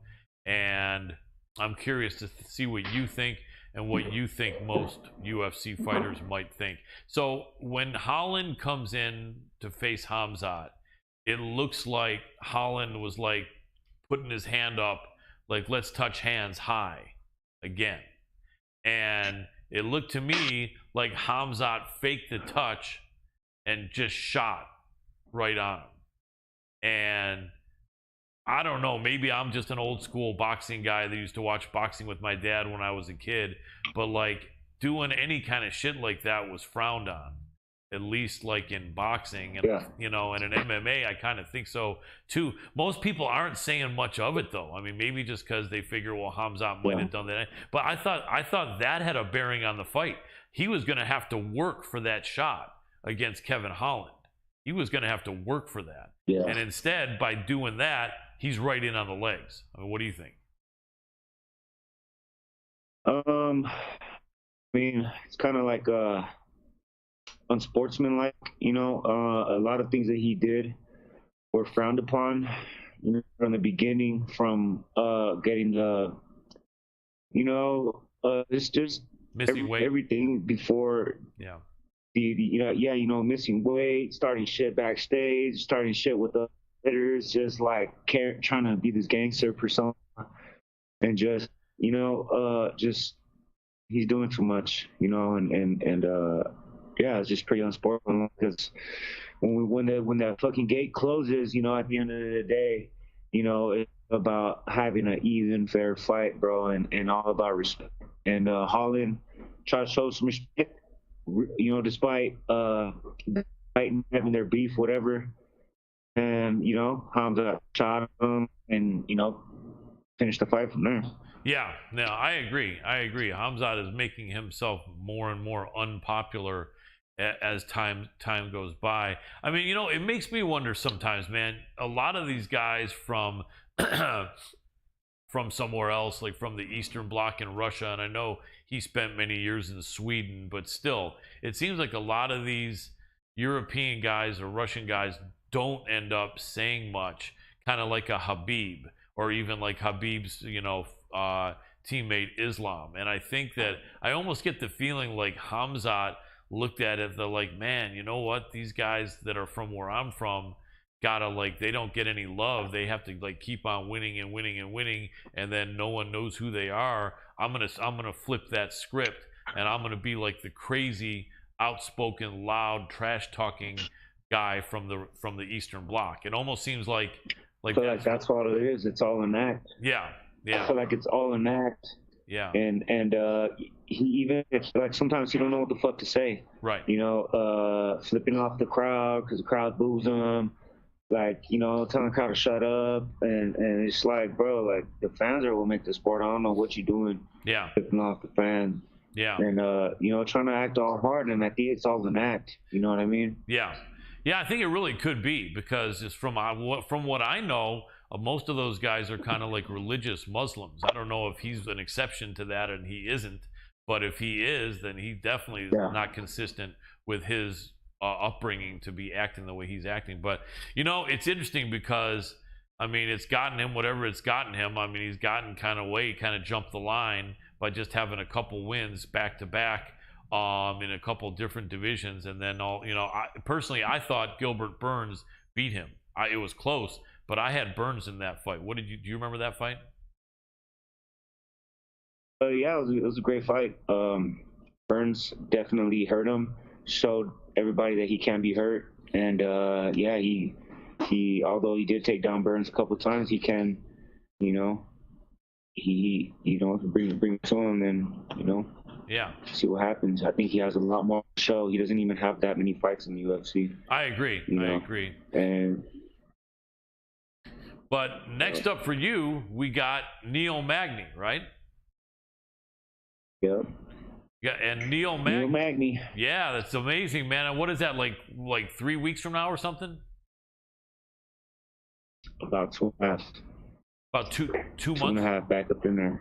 and I'm curious to see what you think and what you think most UFC fighters might think. So when Holland comes in to face Khamzat, it looks like Holland was like putting his hand up, like, let's touch hands high again. And it looked to me like Khamzat faked the touch and just shot right on him. And I don't know, maybe I'm just an old school boxing guy that used to watch boxing with my dad when I was a kid, but like doing any kind of shit like that was frowned on, at least like in boxing. And and in MMA I kind of think so too. Most people aren't saying much of it though. I mean, maybe just because they figure, well, Khamzat might have done that, but I thought that had a bearing on the fight. He was going to have to work for that shot against Kevin Holland. He was going to have to work for that. And instead, by doing that, he's right in on the legs. I mean, what do you think? I mean, it's kind of like unsportsmanlike, a lot of things that he did were frowned upon, from the beginning, from getting the, it's just missing weight, everything before. Missing weight, starting shit backstage, starting shit with the hitters, just like trying to be this gangster persona, and just he's doing too much, it's just pretty unsportsmanlike, because when that fucking gate closes, at the end of the day, it's about having an even, fair fight, bro, and all about respect. And Holland tried to show some respect, despite fighting, having their beef, whatever. And Hamza shot him, and finished the fight from there. Yeah, no, I agree. Khamzat is making himself more and more unpopular as time goes by. I mean, it makes me wonder sometimes, man. A lot of these guys from from somewhere else, like from the Eastern Bloc in Russia, and I know he spent many years in Sweden, but still, it seems like a lot of these European guys or Russian guys don't end up saying much, kind of like a Habib, or even like Habib's, teammate Islam. And I think that I almost get the feeling like Khamzat looked at it, they're like, man, you know what? These guys that are from where I'm from gotta, like, they don't get any love. They have to like keep on winning and winning and winning, and then no one knows who they are. I'm gonna flip that script, and I'm gonna be like the crazy, outspoken, loud, trash talking guy from the Eastern Bloc. It almost seems like I feel like that's all it is. It's all an act. Yeah. I feel like it's all an act. Yeah. And he even, it's like sometimes he don't know what the fuck to say. Right. Flipping off the crowd because the crowd boos him. Like, telling the crowd to shut up, and it's like, bro, like, the fans are what make the sport. I don't know what you're doing. Yeah. Flipping off the fans. Yeah. And trying to act all hard, and I think it's all an act. You know what I mean? Yeah. Yeah, I think it really could be, because it's from what I know, most of those guys are kind of like religious Muslims. I don't know if he's an exception to that, and he isn't. But if he is, then he definitely is not consistent with his upbringing to be acting the way he's acting. But it's interesting because, I mean, it's gotten him whatever it's gotten him. I mean, he's gotten kind of jumped the line by just having a couple wins back to back in a couple different divisions, and then I thought Gilbert Burns beat him. It was close, but I had Burns in that fight. Do you remember that fight? Yeah, it was a great fight. Burns definitely hurt him, showed everybody that he can be hurt, and yeah, he although he did take down Burns a couple times, he can, he bring it to him, and yeah, see what happens. I think he has a lot more to show. He doesn't even have that many fights in the UFC. I agree. I agree. And but next up for you, we got Neil Magni, right? Yep. Yeah, and Neil Magni. Yeah, that's amazing, man. And what is that, like 3 weeks from now or something? About 2.5. About two months? 2.5 back up in there.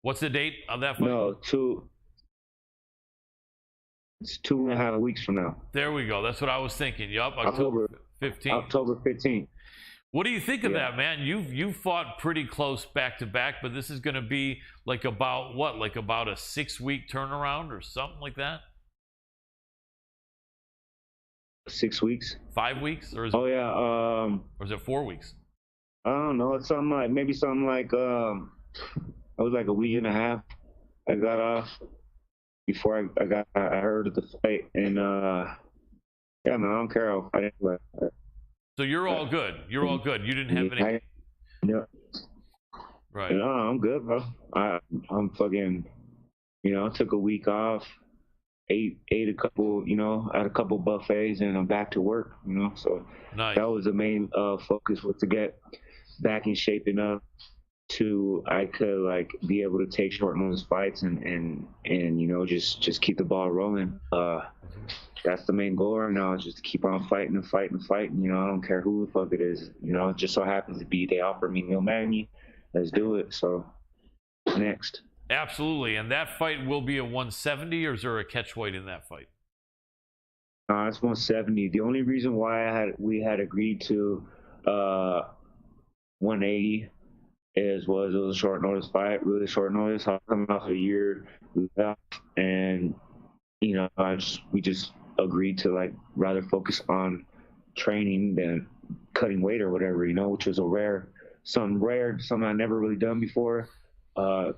What's the date of that fight? No, it's 2.5 weeks from now. There we go. That's what I was thinking. Yup, October 15th. October 15th. What do you think of that, man? You've fought pretty close back to back, but this is going to be like about what? Like about a 6-week turnaround or something like that? 6 weeks? 5 weeks? Or is or is it 4 weeks? I don't know. It's something like it was like a week and a half. I got off before I heard of the fight, and yeah, man, I don't care. I didn't. So you're all good. You're all good. You didn't have any. Yeah. Right. No, I'm good, bro. I'm fucking. I took a week off, ate a couple, at a couple buffets, and I'm back to work. So nice. That was the main focus, was to get back in shape enough to I could like be able to take short notice fights and just keep the ball rolling. That's the main goal right now, is just to keep on fighting and fighting and fighting. I don't care who the fuck it is. It just so happens to be they offer me Neil Magni. Let's do it. So next. Absolutely. And that fight will be a 170, or is there a catch weight in that fight? It's 170. The only reason why we had agreed to 180 was it was a short notice fight, really short notice. I was coming off a year left, and we just agreed to like rather focus on training than cutting weight or whatever, which was something I never really done before. And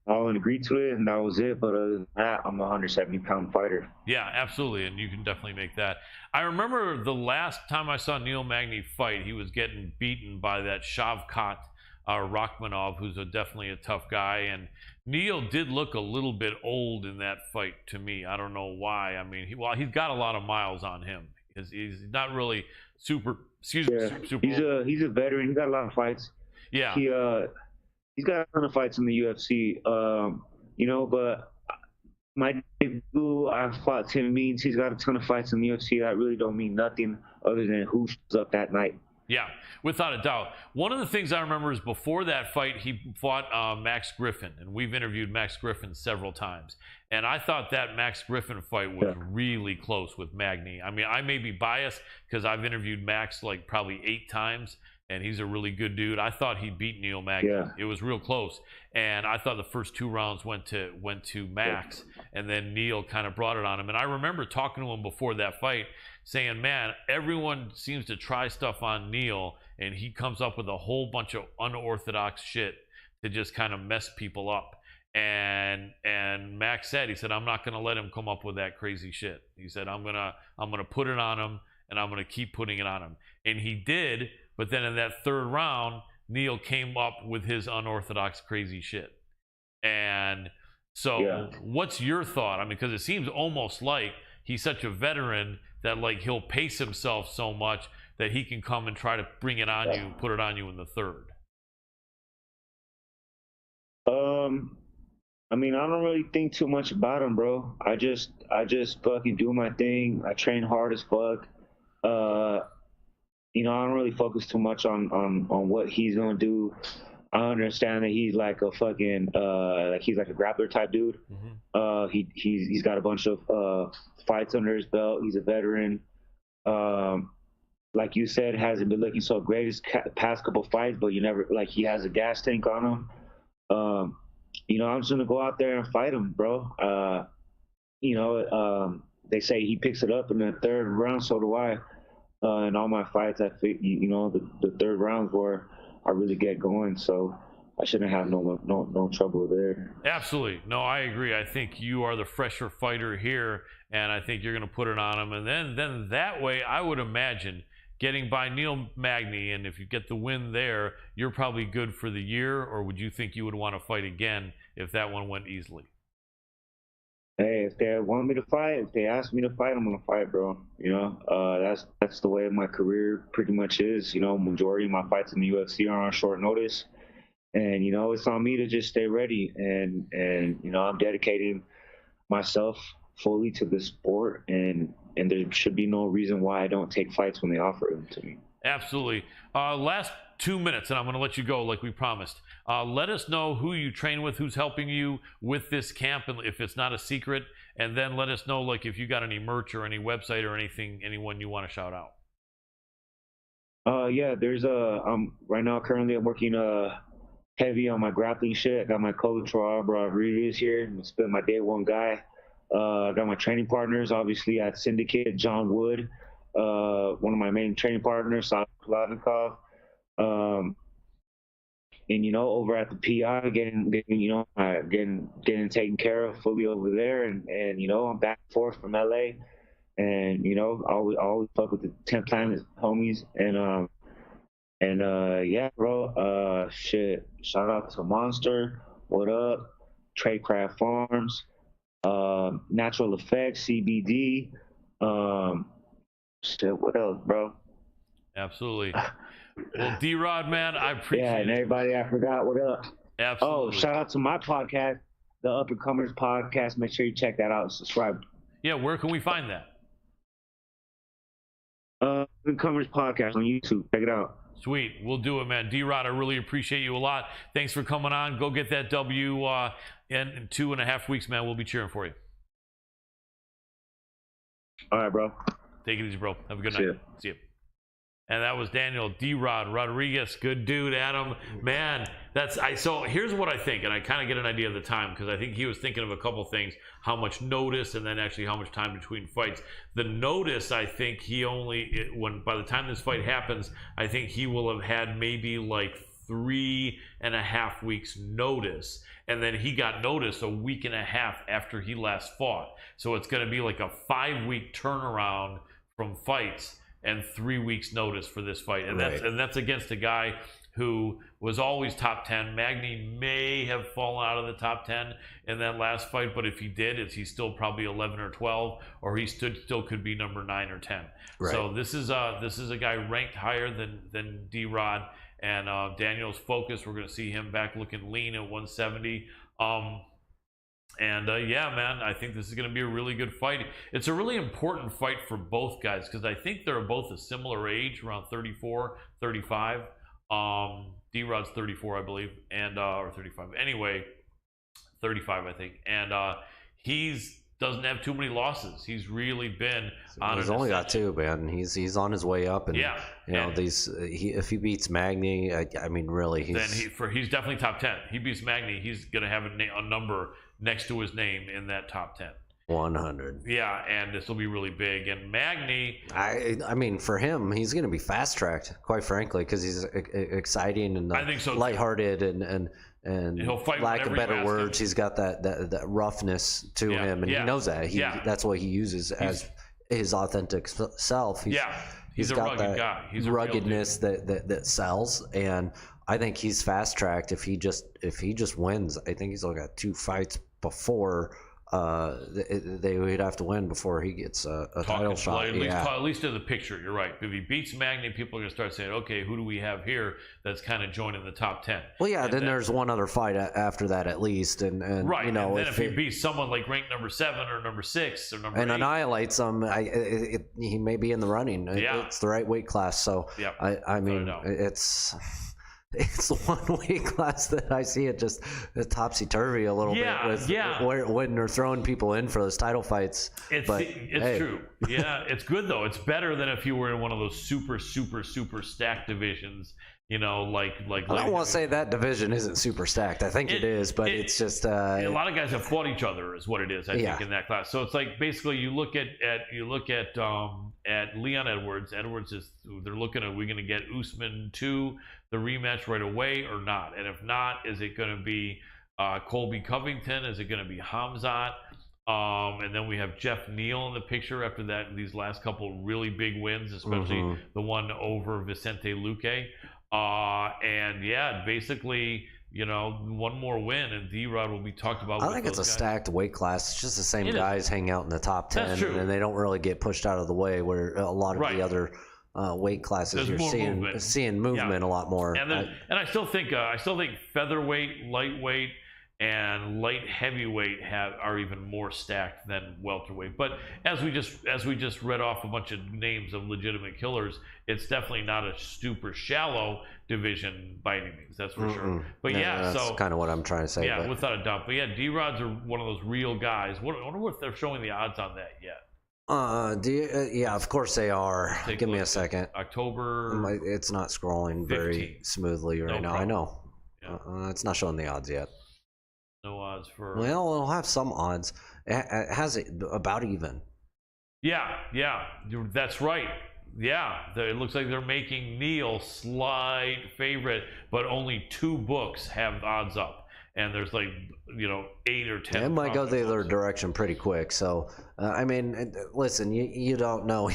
Colin agreed to it, and that was it. But other than that, I'm a 170-pound fighter. Yeah, absolutely, and you can definitely make that. I remember the last time I saw Neil Magni fight, he was getting beaten by that Shavkat Rachmanov, who's definitely a tough guy, and Neil did look a little bit old in that fight to me. I don't know why. I mean, he's got a lot of miles on him. He's not really super. Super. He's a veteran. He's got a lot of fights. Yeah. He's got a ton of fights in the UFC. But my debut, I fought Tim Means. He's got a ton of fights in the UFC that really don't mean nothing other than who shows up that night. Yeah, without a doubt. One of the things I remember is before that fight, he fought Max Griffin, and we've interviewed Max Griffin several times. And I thought that Max Griffin fight was really close with Magni. I mean, I may be biased because I've interviewed Max like probably 8 times, and he's a really good dude. I thought he beat Neil Magni. Yeah. It was real close, and I thought the first 2 rounds went to Max, and then Neil kind of brought it on him. And I remember talking to him before that fight, saying, man, everyone seems to try stuff on Neil, and he comes up with a whole bunch of unorthodox shit to just kind of mess people up. And Max said, he said, I'm not going to let him come up with that crazy shit. He said, I'm gonna put it on him, and I'm gonna keep putting it on him. And he did, but then in that 3rd round, Neil came up with his unorthodox crazy shit. And so what's your thought? I mean, because it seems almost like he's such a veteran that like he'll pace himself so much that he can come and try to bring it on you, put it on you in the 3rd. I mean, I don't really think too much about him, bro. I just fucking do my thing. I train hard as fuck. I don't really focus too much on what he's gonna do. I understand that he's like a fucking he's like a grappler type dude. Mm-hmm. He's got a bunch of fights under his belt. He's a veteran. Like you said, hasn't been looking so great his past couple fights, but you never, like, he has a gas tank on him. you know, I'm just gonna go out there and fight him, bro. You know, they say he picks it up in the third round, so do I. In all my fights, I think, you know, the third rounds where I really get going, so I shouldn't have no trouble there. Absolutely. No, I agree. I think you are the fresher fighter here, and I think you're going to put it on him. And then that way, I would imagine getting by Neil Magny, and if you get the win there, you're probably good for the year, or would you think you would want to fight again if that one went easily? Hey, if they want me to fight, if they ask me to fight, I'm gonna fight, bro. You know, that's the way my career pretty much is. You know, majority of my fights in the UFC are on short notice, and you know, it's on me to just stay ready. And you know, I'm dedicating myself fully to the sport, and there should be no reason why I don't take fights when they offer them to me. Absolutely. Last 2 minutes, and I'm going to let you go like we promised. Let us know who you train with, who's helping you with this camp, and if it's not a secret. And then let us know, like, if you got any merch or any website or anything, anyone you want to shout out. Yeah, there's right now currently I'm working heavy on my grappling shit. I got my coach Rodriguez here. I'm gonna spend my day one guy. I got my training partners, obviously at Syndicate, John Wood, one of my main training partners, Slavnikov. And you know, over at the PI, getting taken care of fully over there, and you know, I'm back and forth from LA, and you know, I always fuck with the 10 Planet homies, and yeah, bro, shit, shout out to Monster, what up, Tradecraft Farms, Natural Effects, CBD, shit, what else, bro? Absolutely. Well, D-Rod, man, I appreciate it. Yeah, and everybody I forgot, what up? Absolutely. Oh, shout out to my podcast, the Up and Comers Podcast. Make sure you check that out and subscribe. Yeah, where can we find that? Up and Comers Podcast on YouTube. Check it out. Sweet. We'll do it, man. D-Rod, I really appreciate you a lot. Thanks for coming on. Go get that W in 2.5 weeks, man. We'll be cheering for you. All right, bro. Take it easy, bro. Have a good See night. ya. See you. And that was Daniel D-Rod Rodriguez. Good dude, Adam. Man, so here's what I think, and I kind of get an idea of the time, because I think he was thinking of a couple things, how much notice, and then actually how much time between fights. The notice, I think by the time this fight happens, I think he will have had maybe like 3.5 weeks notice, and then he got notice a week and a half after he last fought. So it's going to be like a 5-week turnaround from fights and 3 weeks notice for this fight, and that's against a guy who was always top 10. Magni may have fallen out of the top 10 in that last fight, but if he did, he's still probably 11 or 12, or he still could be number 9 or 10. Right. So this is a guy ranked higher than D-Rod, and Daniel's focus. We're going to see him back looking lean at 170. Yeah, man, I think this is going to be a really good fight. It's a really important fight for both guys, because I think they're both a similar age, around 34, 35. D-Rod's 34, I believe, and or 35. Anyway, 35, I think. And he's doesn't have too many losses. He's really been on. He's only got 2, man. He's on his way up, and yeah, you know, if he beats Magni, I mean, really, he's definitely top 10. He beats Magni, he's gonna have a number next to his name in that top 10. 100. Yeah, and this will be really big. And Magni, I mean, for him, he's going to be fast tracked, quite frankly, because he's exciting and I think so, lighthearted and he'll fight lack of better words. Him. He's got that roughness to him, and he knows that. That's what he uses as his authentic self. He's a got rugged guy. He's a ruggedness that sells, and I think he's fast tracked if he just wins. I think he's only got 2 fights before they would have to win before he gets a title shot. At least in the picture, you're right. If he beats Magni, people are going to start saying, okay, who do we have here that's kind of joining the top 10? Well, yeah, then there's one other fight after that at least. And right, you know, and then if he beats someone like ranked number 7 or number 6 or number 8. Annihilates him, he may be in the running. It's the right weight class. So, I mean, it's the one weight class that I see it just topsy-turvy a little bit when they're throwing people in for those title fights. It's true. Yeah, it's good though. It's better than if you were in one of those super stacked divisions You know, like I don't want to say that division isn't super stacked. I think it is, but it's just a lot of guys have fought each other, is what it is. I think in that class. So it's like basically you look at Leon Edwards. Edwards is they're looking at, we're going to get Usman 2 the rematch right away or not? And if not, is it going to be Colby Covington? Is it going to be Hamzat? And then we have Jeff Neal in the picture after that. These last couple really big wins, especially the one over Vicente Luque. And yeah, basically, you know, one more win and D-Rod will be talked about. I think it's a stacked weight class. It's just the same guys hang out in the top 10, and they don't really get pushed out of the way where a lot of the other weight classes you're seeing movement a lot more. And I still think featherweight, lightweight, and light heavyweight are even more stacked than welterweight. But as we just read off a bunch of names of legitimate killers, it's definitely not a super shallow division by any means. That's for sure. But that's so kind of what I'm trying to say. Yeah, without a doubt. But yeah, D-Rods are one of those real guys. I wonder if they're showing the odds on that yet. Yeah, of course they are. Give me a second. October. It's not scrolling 15. Very smoothly right now. I know. Yeah. It's not showing the odds yet. No odds for. Well, it'll have some odds. It has it about even. Yeah, that's right. Yeah, it looks like they're making Neal slight favorite, but only 2 books have odds up, and there's like 8 or 10. It might go the other direction pretty quick. So I mean, listen, you don't know.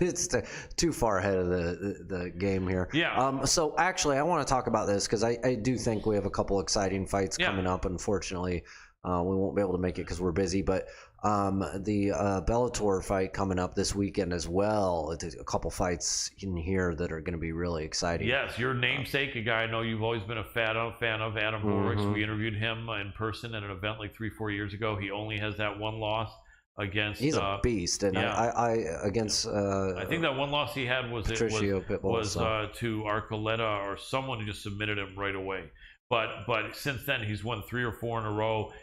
It's too far ahead of the game here. Yeah. So actually, I want to talk about this because I do think we have a couple exciting fights coming up. Unfortunately, we won't be able to make it because we're busy, but. The Bellator fight coming up this weekend as well. A couple fights in here that are going to be really exciting. Yes, your namesake, a guy I know you've always been a fan of, Adam Borix. We interviewed him in person at an event like 3-4 years ago. He only has that one loss against. He's a beast, and I against. I think that one loss he had was to Arcoletta or someone who just submitted him right away. But since then he's won 3 or 4 in a row.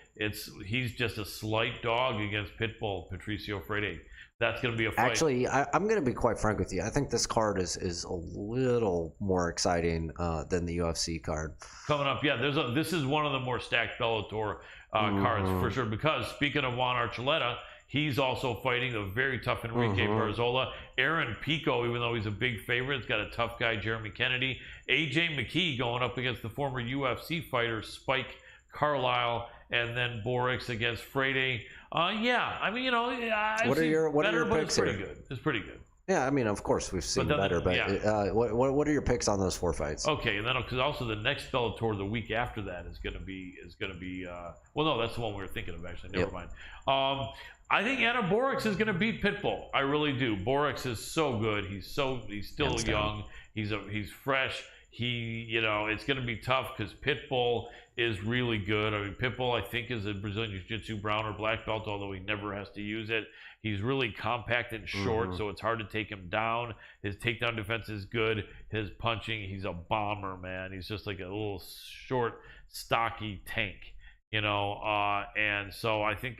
He's just a slight dog against Pitbull, Patricio Freire. That's going to be a fight. Actually, I'm going to be quite frank with you. I think this card is a little more exciting than the UFC card. Coming up, this is one of the more stacked Bellator cards for sure. Because speaking of Juan Archuleta, he's also fighting a very tough Enrique Barzola. Aaron Pico, even though he's a big favorite, has got a tough guy, Jeremy Kennedy. AJ McKee going up against the former UFC fighter Spike Carlisle, and then Borix against Freire. I mean, what are your picks pretty good. It's pretty good. Yeah, I mean, of course we've seen better, but what are your picks on those 4 fights? Okay, and then because also the next Bellator the week after that is going to be well, no, that's the one we were thinking of actually. Never mind. I think Adam Borix is going to beat Pitbull. I really do. Borix is so good. He's still young. He's fresh. It's going to be tough because Pitbull is really good. I mean, Pitbull, I think, is a Brazilian Jiu-Jitsu brown or black belt, although he never has to use it. He's really compact and short, so it's hard to take him down. His takedown defense is good. His punching, he's a bomber, man. He's just like a little short, stocky tank, and so I think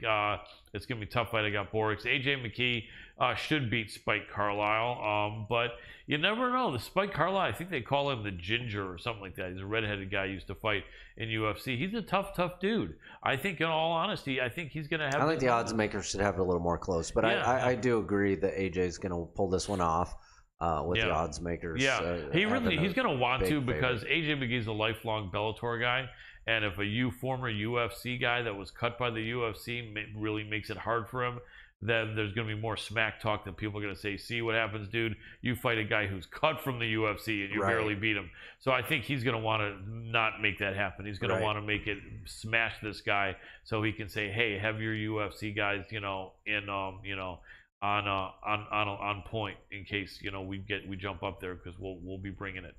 it's going to be a tough fight. I got Borix. AJ McKee should beat Spike Carlisle, but you never know. The Spike Carlisle, I think they call him the Ginger or something like that. He's a redheaded guy who used to fight in UFC. He's a tough dude. I think, in all honesty, I think he's going to have. I think the odds makers should have it a little more close, but I do agree that AJ is going to pull this one off. With the odds makers, he's going to want to because AJ McGee's a lifelong Bellator guy, and if a former UFC guy that was cut by the UFC really makes it hard for him, then there's going to be more smack talk that people are going to say, see what happens, dude, you fight a guy who's cut from the UFC and you barely beat him. So I think he's going to want to not make that happen. He's going to want to make it smash this guy so he can say, hey, have your UFC guys, on point in case we jump up there because we'll be bringing it.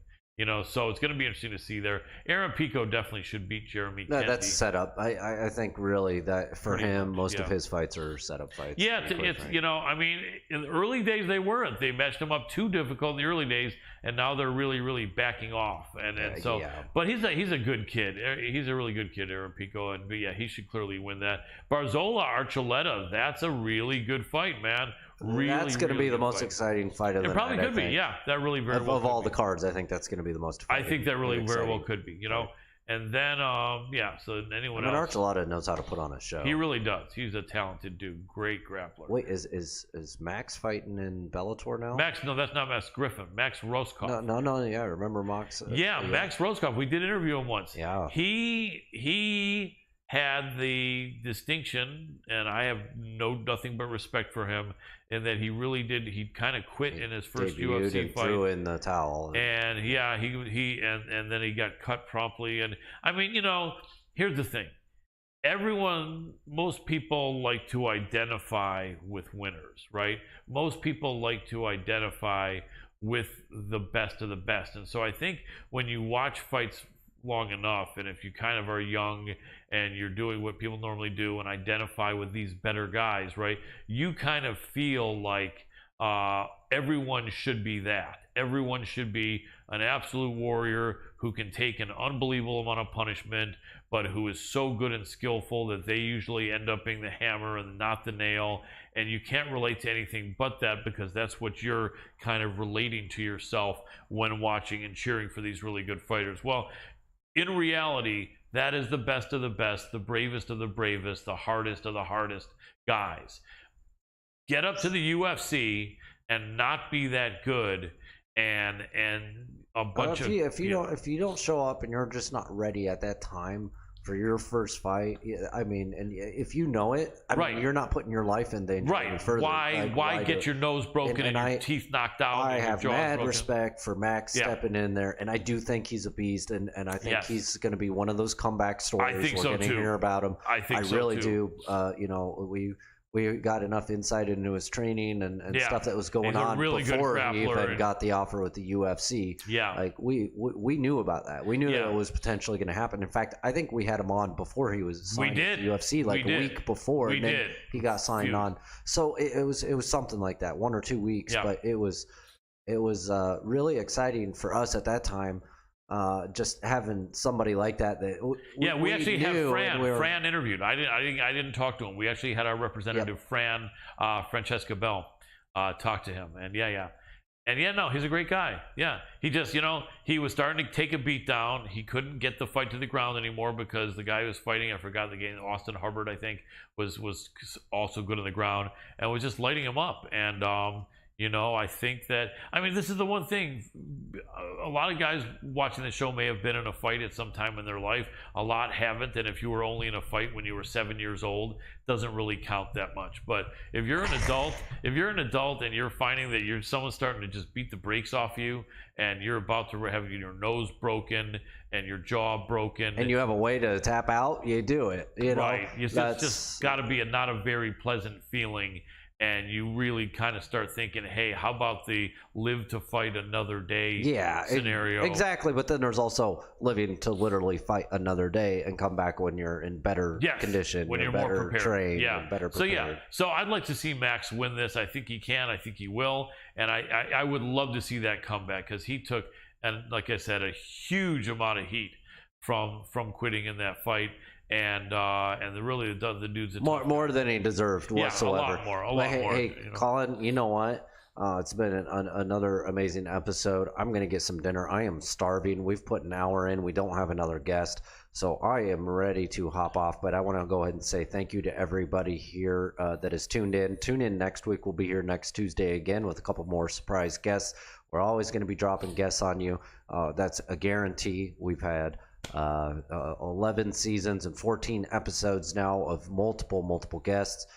So it's going to be interesting to see there. Aaron Pico definitely should beat Jeremy Kennedy. That's set up. I think really that for him, most of his fights are set up fights. Yeah, I mean, in the early days they weren't. They matched him up too difficult in the early days, and now they're really, really backing off. But he's a good kid. He's a really good kid, Aaron Pico, and he should clearly win that. Barzola Archuleta, that's a really good fight, man. Really, that's going to really be the good most fight. exciting fight of the It probably night, could I be, think. yeah. That really very well Of could all be. the cards, I think that's going to be the most. I think that really very well exciting. could be, you know. And then, yeah. So anyone else? Archuleta knows how to put on a show. He really does. He's a talented dude. Great grappler. Wait, is Max fighting in Bellator now? Max, no, that's not Max Griffin. Max Roskopf. No. Yeah, I remember Max. Yeah, Max Roskopf. We did interview him once. Yeah. He had the distinction, and I have nothing but respect for him, in that he really did. He kind of quit in his first UFC and fight. threw in the towel. And yeah, and then he got cut promptly. And I mean, you know, here's the thing. Most people like to identify with winners, right? Most people like to identify with the best of the best. And so I think when you watch fights long enough, and if you kind of are young and you're doing what people normally do and identify with these better guys, right, you kind of feel like everyone should be that. Everyone should be an absolute warrior who can take an unbelievable amount of punishment, but who is so good and skillful that they usually end up being the hammer and not the nail. And you can't relate to anything but that, because that's what you're kind of relating to yourself when watching and cheering for these really good fighters. Well, in reality, that is the best of the best, the bravest of the bravest, the hardest of the hardest guys. Get up to the UFC and not be that good, and a bunch of if you don't show up and you're just not ready at that time for your first fight, I mean, and if you know it, I mean, you're not putting your life in danger any further. Why get your nose broken and your teeth knocked out? I and have your jaw mad broken? respect for Max stepping in there, and I do think he's a beast, and I think he's going to be one of those comeback stories. I think we're so going to too. hear about him. I think so really too. do. You know, we got enough insight into his training and stuff that was going on really before he even got the offer with the UFC. Yeah, like we knew about that. We knew that it was potentially going to happen. In fact, I think we had him on before he was signed to the UFC, like a week before. We did. He got signed on. So it was something like that, 1 or 2 weeks. Yeah. But it was really exciting for us at that time. Just having somebody like that we actually had Fran interviewed. I didn't talk to him. We actually had our representative Fran Francesca Bell talk to him, and he's a great guy. Yeah, he just, he was starting to take a beat down. He couldn't get the fight to the ground anymore because the guy who was fighting, I forgot the game, Austin Hubbard, I think, was also good on the ground and was just lighting him up. And I think that, this is the one thing. A lot of guys watching the show may have been in a fight at some time in their life. A lot haven't. And if you were only in a fight when you were 7 years old, doesn't really count that much. But if you're an adult, and you're finding that someone's starting to just beat the brakes off you, and you're about to have your nose broken and your jaw broken, and you have a way to tap out, you do it. Right. It's just got to be not a very pleasant feeling. And you really kind of start thinking, hey, how about the live to fight another day scenario? Exactly. But then there's also living to literally fight another day and come back when you're in better condition, when you're better more prepared, trained, and better prepared. So I'd like to see Max win this. I think he can. I think he will. And I would love to see that comeback, because he took, and like I said, a huge amount of heat from quitting in that fight. And the dude's more than he deserved whatsoever. A lot more. Hey, Colin, you know what? It's been another amazing episode. I'm going to get some dinner. I am starving. We've put an hour in. We don't have another guest, so I am ready to hop off. But I want to go ahead and say thank you to everybody here that is tuned in. Tune in next week. We'll be here next Tuesday again with a couple more surprise guests. We're always going to be dropping guests on you. That's a guarantee. We've had 11 seasons and 14 episodes now of multiple guests,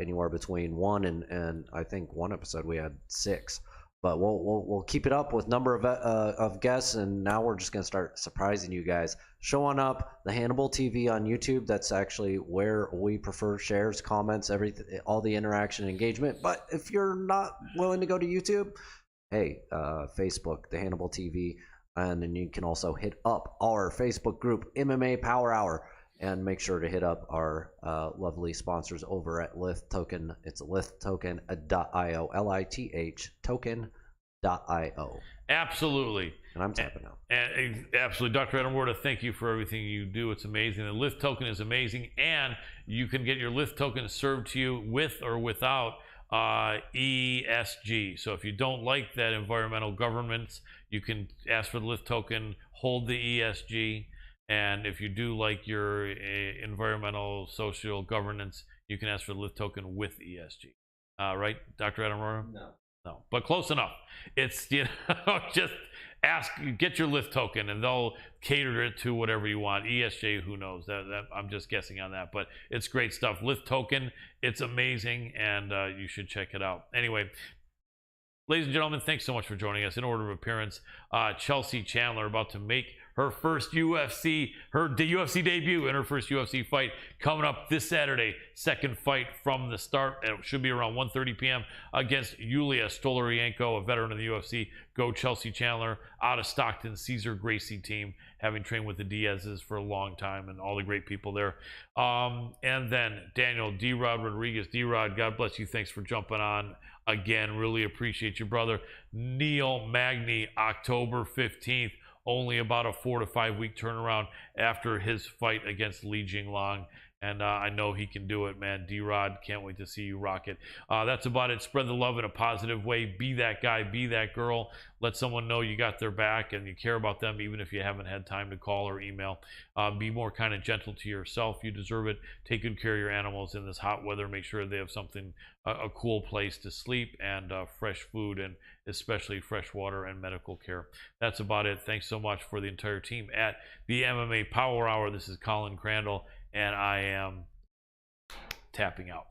anywhere between 1 and I think one episode we had 6, but we'll keep it up with number of guests, and now we're just gonna start surprising you guys. Showing up the Hannibal TV on YouTube. That's actually where we prefer shares, comments, everything, all the interaction and engagement. But if you're not willing to go to YouTube, hey, Facebook, the Hannibal TV. And then you can also hit up our Facebook group, MMA Power Hour, and make sure to hit up our lovely sponsors over at Lith Token. It's lithtoken.io, L-I-T-H, token.io. Absolutely. And I'm tapping out. And absolutely. Dr. Adam Roorda, thank you for everything you do. It's amazing. The Lith Token is amazing, and you can get your Lith Token served to you with or without ESG. So if you don't like that environmental governance, you can ask for the lift token, hold the ESG. And if you do like your environmental social governance, you can ask for the lift token with ESG. Right, Dr. Adam Roorda? No, but close enough. It's, just ask, get your lift token, and they'll cater it to whatever you want. ESJ, who knows? That I'm just guessing on that, but it's great stuff. Lift token, it's amazing, and you should check it out. Anyway, ladies and gentlemen, thanks so much for joining us. In order of appearance, Chelsea Chandler about to make her first UFC debut in her first UFC fight coming up this Saturday. Second fight from the start. It should be around 1:30 p.m. against Yulia Stolarienko, a veteran of the UFC. Go Chelsea Chandler, out of Stockton, Caesar Gracie team, having trained with the Diaz's for a long time and all the great people there. And then Daniel D-Rod Rodriguez. D-Rod, God bless you. Thanks for jumping on again. Really appreciate you, brother. Neil Magni, October 15th. Only about a 4 to 5 week turnaround after his fight against Li Jinglong. And I know he can do it, man. D-Rod, can't wait to see you rock it. That's about it. Spread the love in a positive way. Be that guy, be that girl. Let someone know you got their back and you care about them, even if you haven't had time to call or email. Be more kind and gentle to yourself. You deserve it. Take good care of your animals in this hot weather. Make sure they have something, a cool place to sleep, and fresh food, and especially fresh water and medical care. That's about it. Thanks so much for the entire team at the MMA Power Hour. This is Colin Crandall, and I am tapping out.